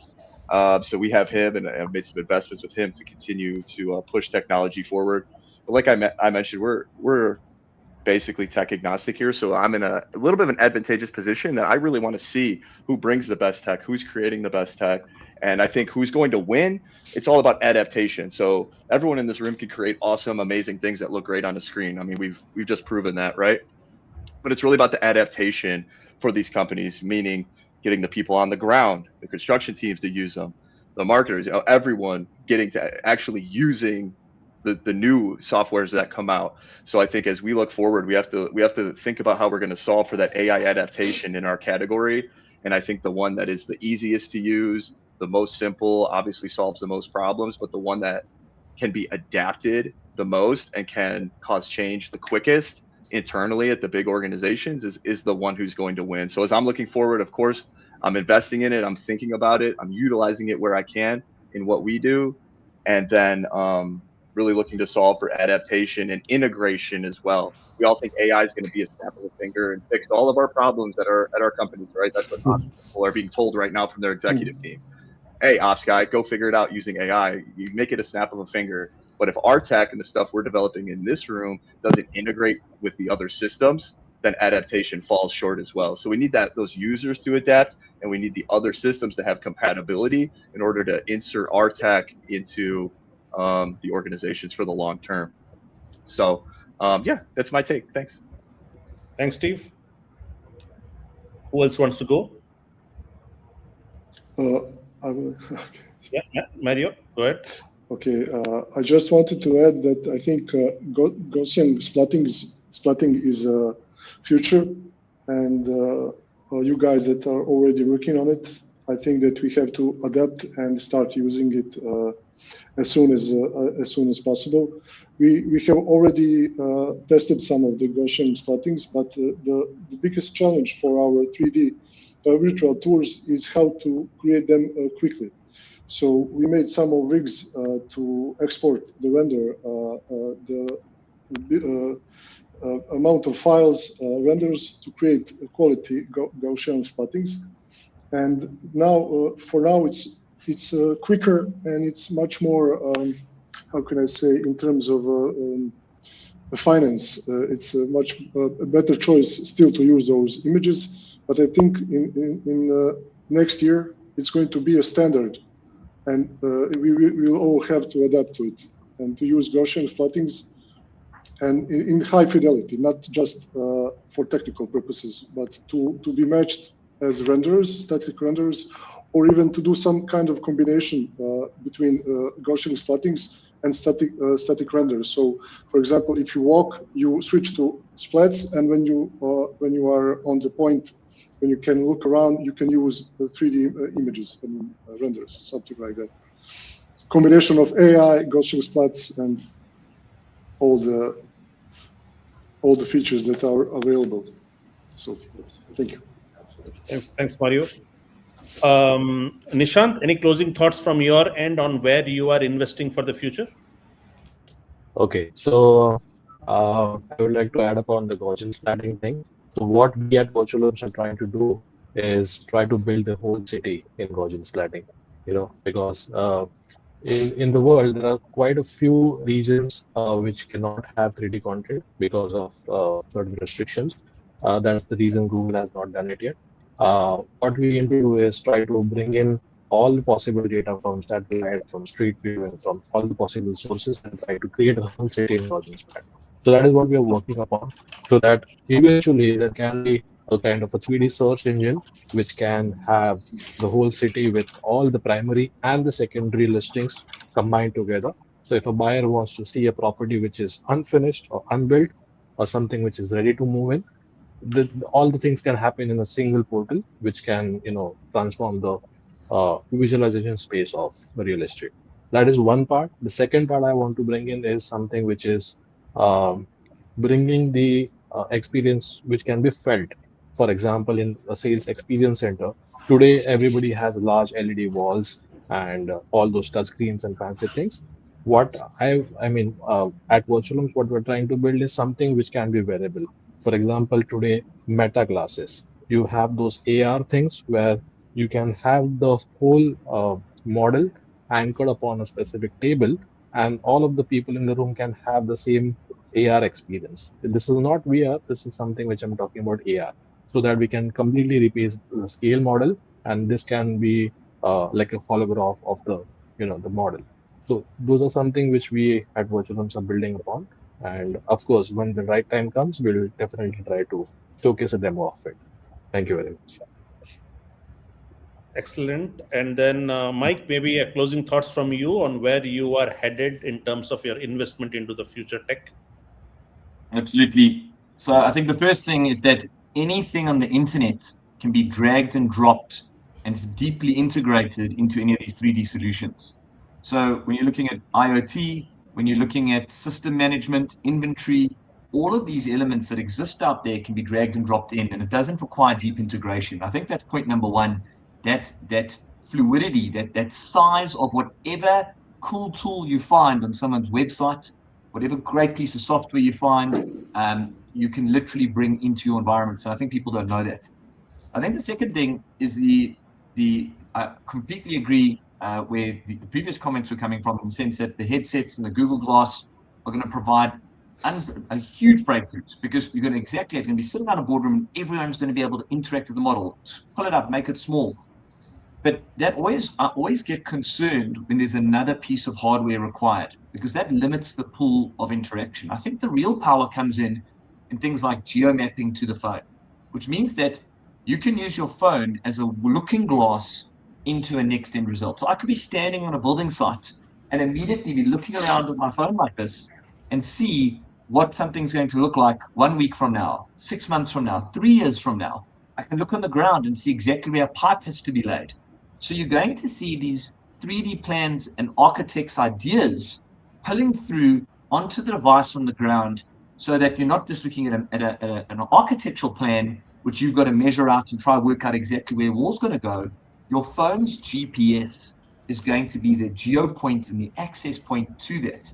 S2: So we have him, and I've made some investments with him to continue to push technology forward. But like I mentioned, we're basically tech agnostic here. So I'm in a little bit of an advantageous position that I really want to see who brings the best tech, who's creating the best tech. And I think who's going to win, it's all about adaptation. So everyone in this room can create awesome, amazing things that look great on the screen. I mean, we've just proven that, right? But it's really about the adaptation for these companies, meaning getting the people on the ground, the construction teams to use them, the marketers, everyone getting to actually using the new softwares that come out. So I think as we look forward, we have to think about how we're going to solve for that AI adaptation in our category. And I think the one that is the easiest to use, the most simple, obviously solves the most problems, but the one that can be adapted the most and can cause change the quickest internally at the big organizations is the one who's going to win. So as I'm looking forward, of course, I'm investing in it. I'm thinking about it. I'm utilizing it where I can in what we do. And then really looking to solve for adaptation and integration as well. We all think AI is going to be a snap of a finger and fix all of our problems at our companies, right? That's what ops people are being told right now from their executive team. Hey, ops guy, go figure it out using AI. You make it a snap of a finger. But if our tech and the stuff we're developing in this room doesn't integrate with the other systems, then adaptation falls short as well. So we need those users to adapt, and we need the other systems to have compatibility in order to insert our tech into the organizations for the long term. So yeah, that's my take. Thanks.
S1: Thanks, Steve. Who else wants to go?
S7: I will.
S1: Yeah, Mario, go ahead.
S7: Okay, I just wanted to add that I think Gaussian splatting is a future, and you guys that are already working on it, I think that we have to adapt and start using it as soon as possible. We have already tested some of the Gaussian splattings, but the biggest challenge for our 3D virtual tours is how to create them quickly. So we made some of rigs to export the render, the amount of files, renders to create quality Gaussian splattings. And now, for now, it's quicker and it's much more, how can I say, in terms of finance, it's a much better choice still to use those images. But I think in next year, it's going to be a standard. And we will all have to adapt to it and to use Gaussian splattings and in high fidelity, not just for technical purposes, but to be matched as renders, static renders, or even to do some kind of combination between Gaussian splattings and static renders. So, for example, if you walk, you switch to splats, and when you are on the point, when you can look around, you can use the 3D images, renders, something like that. Combination of AI, Gaussian splats, and all the features that are available. So, thank you.
S1: Thanks, Mario. Nishant, any closing thoughts from your end on where you are investing for the future?
S6: Okay, so I would like to add upon the Gaussian splatting thing. So what we at Virtual are trying to do is try to build the whole city in Gaussian splatting, because in the world, there are quite a few regions which cannot have 3D content because of certain restrictions. That's the reason Google has not done it yet. What we aim to do is try to bring in all the possible data from satellite, from Street View, and from all the possible sources, and try to create a whole city in Gaussian splat. So that is what we are working upon, so that eventually there can be a kind of a 3D search engine which can have the whole city with all the primary and the secondary listings combined together. So if a buyer wants to see a property which is unfinished or unbuilt, or something which is ready to move in, all the things can happen in a single portal, which can transform the visualization space of the real estate. That is one part. The second part I want to bring in is something which is bringing the experience which can be felt. For example, in a sales experience center, today everybody has large LED walls and all those touch screens and fancy things. What I mean at Virtualums, what we're trying to build is something which can be wearable. For example, today meta glasses. You have those AR things where you can have the whole model anchored upon a specific table, and all of the people in the room can have the same AR experience. This is not VR, this is something which I'm talking about AR, so that we can completely replace the scale model, and this can be like a holograph of the model. So those are something which we at Virtualums are building upon. And of course, when the right time comes, we'll definitely try to showcase a demo of it. Thank you very much.
S1: Excellent. And then, Mike, maybe a closing thoughts from you on where you are headed in terms of your investment into the future tech.
S4: Absolutely. So I think the first thing is that anything on the internet can be dragged and dropped and deeply integrated into any of these 3D solutions. So when you're looking at IoT, when you're looking at system management, inventory, all of these elements that exist out there can be dragged and dropped in, and it doesn't require deep integration. I think that's point number one, that fluidity, that size of whatever cool tool you find on someone's website, whatever great piece of software you find, you can literally bring into your environment. So I think people don't know that. I think the second thing is I completely agree where the previous comments were coming from, in the sense that the headsets and the Google Glass are going to provide a huge breakthroughs, because you're going to be sitting in a boardroom and everyone's going to be able to interact with the model, pull it up, make it small. But I always get concerned when there's another piece of hardware required, because that limits the pool of interaction. I think the real power comes in things like geo-mapping to the phone, which means that you can use your phone as a looking glass into a next end result. So I could be standing on a building site and immediately be looking around with my phone like this and see what something's going to look like 1 week from now, 6 months from now, 3 years from now. I can look on the ground and see exactly where a pipe has to be laid. So you're going to see these 3D plans and architects' ideas pulling through onto the device on the ground, so that you're not just looking at an architectural plan, which you've got to measure out and try to work out exactly where the wall's going to go. Your phone's GPS is going to be the geo point and the access point to that.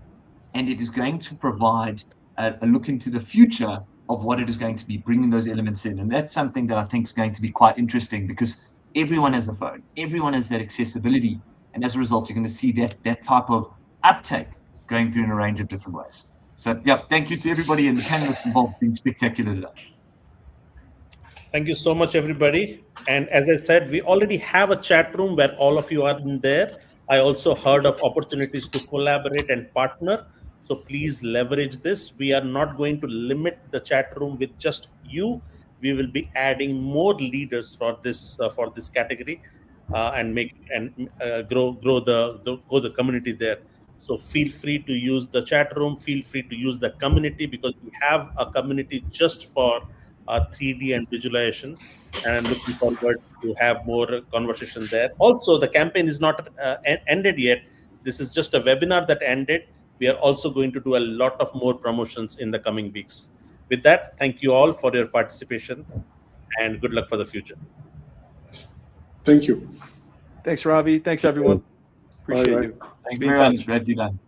S4: And it is going to provide a look into the future of what it is going to be, bringing those elements in. And that's something that I think is going to be quite interesting, because everyone has a phone, everyone has that accessibility. And as a result, you're going to see that type of uptake going through in a range of different ways. So, yeah, thank you to everybody and the panelists involved. It's been spectacular today.
S1: Thank you so much, everybody. And as I said, we already have a chat room where all of you are in there. I also heard of opportunities to collaborate and partner. So please leverage this. We are not going to limit the chat room with just you. We will be adding more leaders for this category. and make and grow the community there. So feel free to use the chat room. Feel free to use the community, because we have a community just for 3D and visualization. And I'm looking forward to have more conversation there. Also, the campaign is not ended yet. This is just a webinar that ended. We are also going to do a lot of more promotions in the coming weeks. With that, thank you all for your participation, and good luck for the future.
S7: Thank you.
S2: Thanks, Ravi. Thanks, everyone. Appreciate
S7: Bye-bye.
S2: you.
S4: Thanks
S2: Be in
S4: very
S2: touch.
S4: much. Great to be done.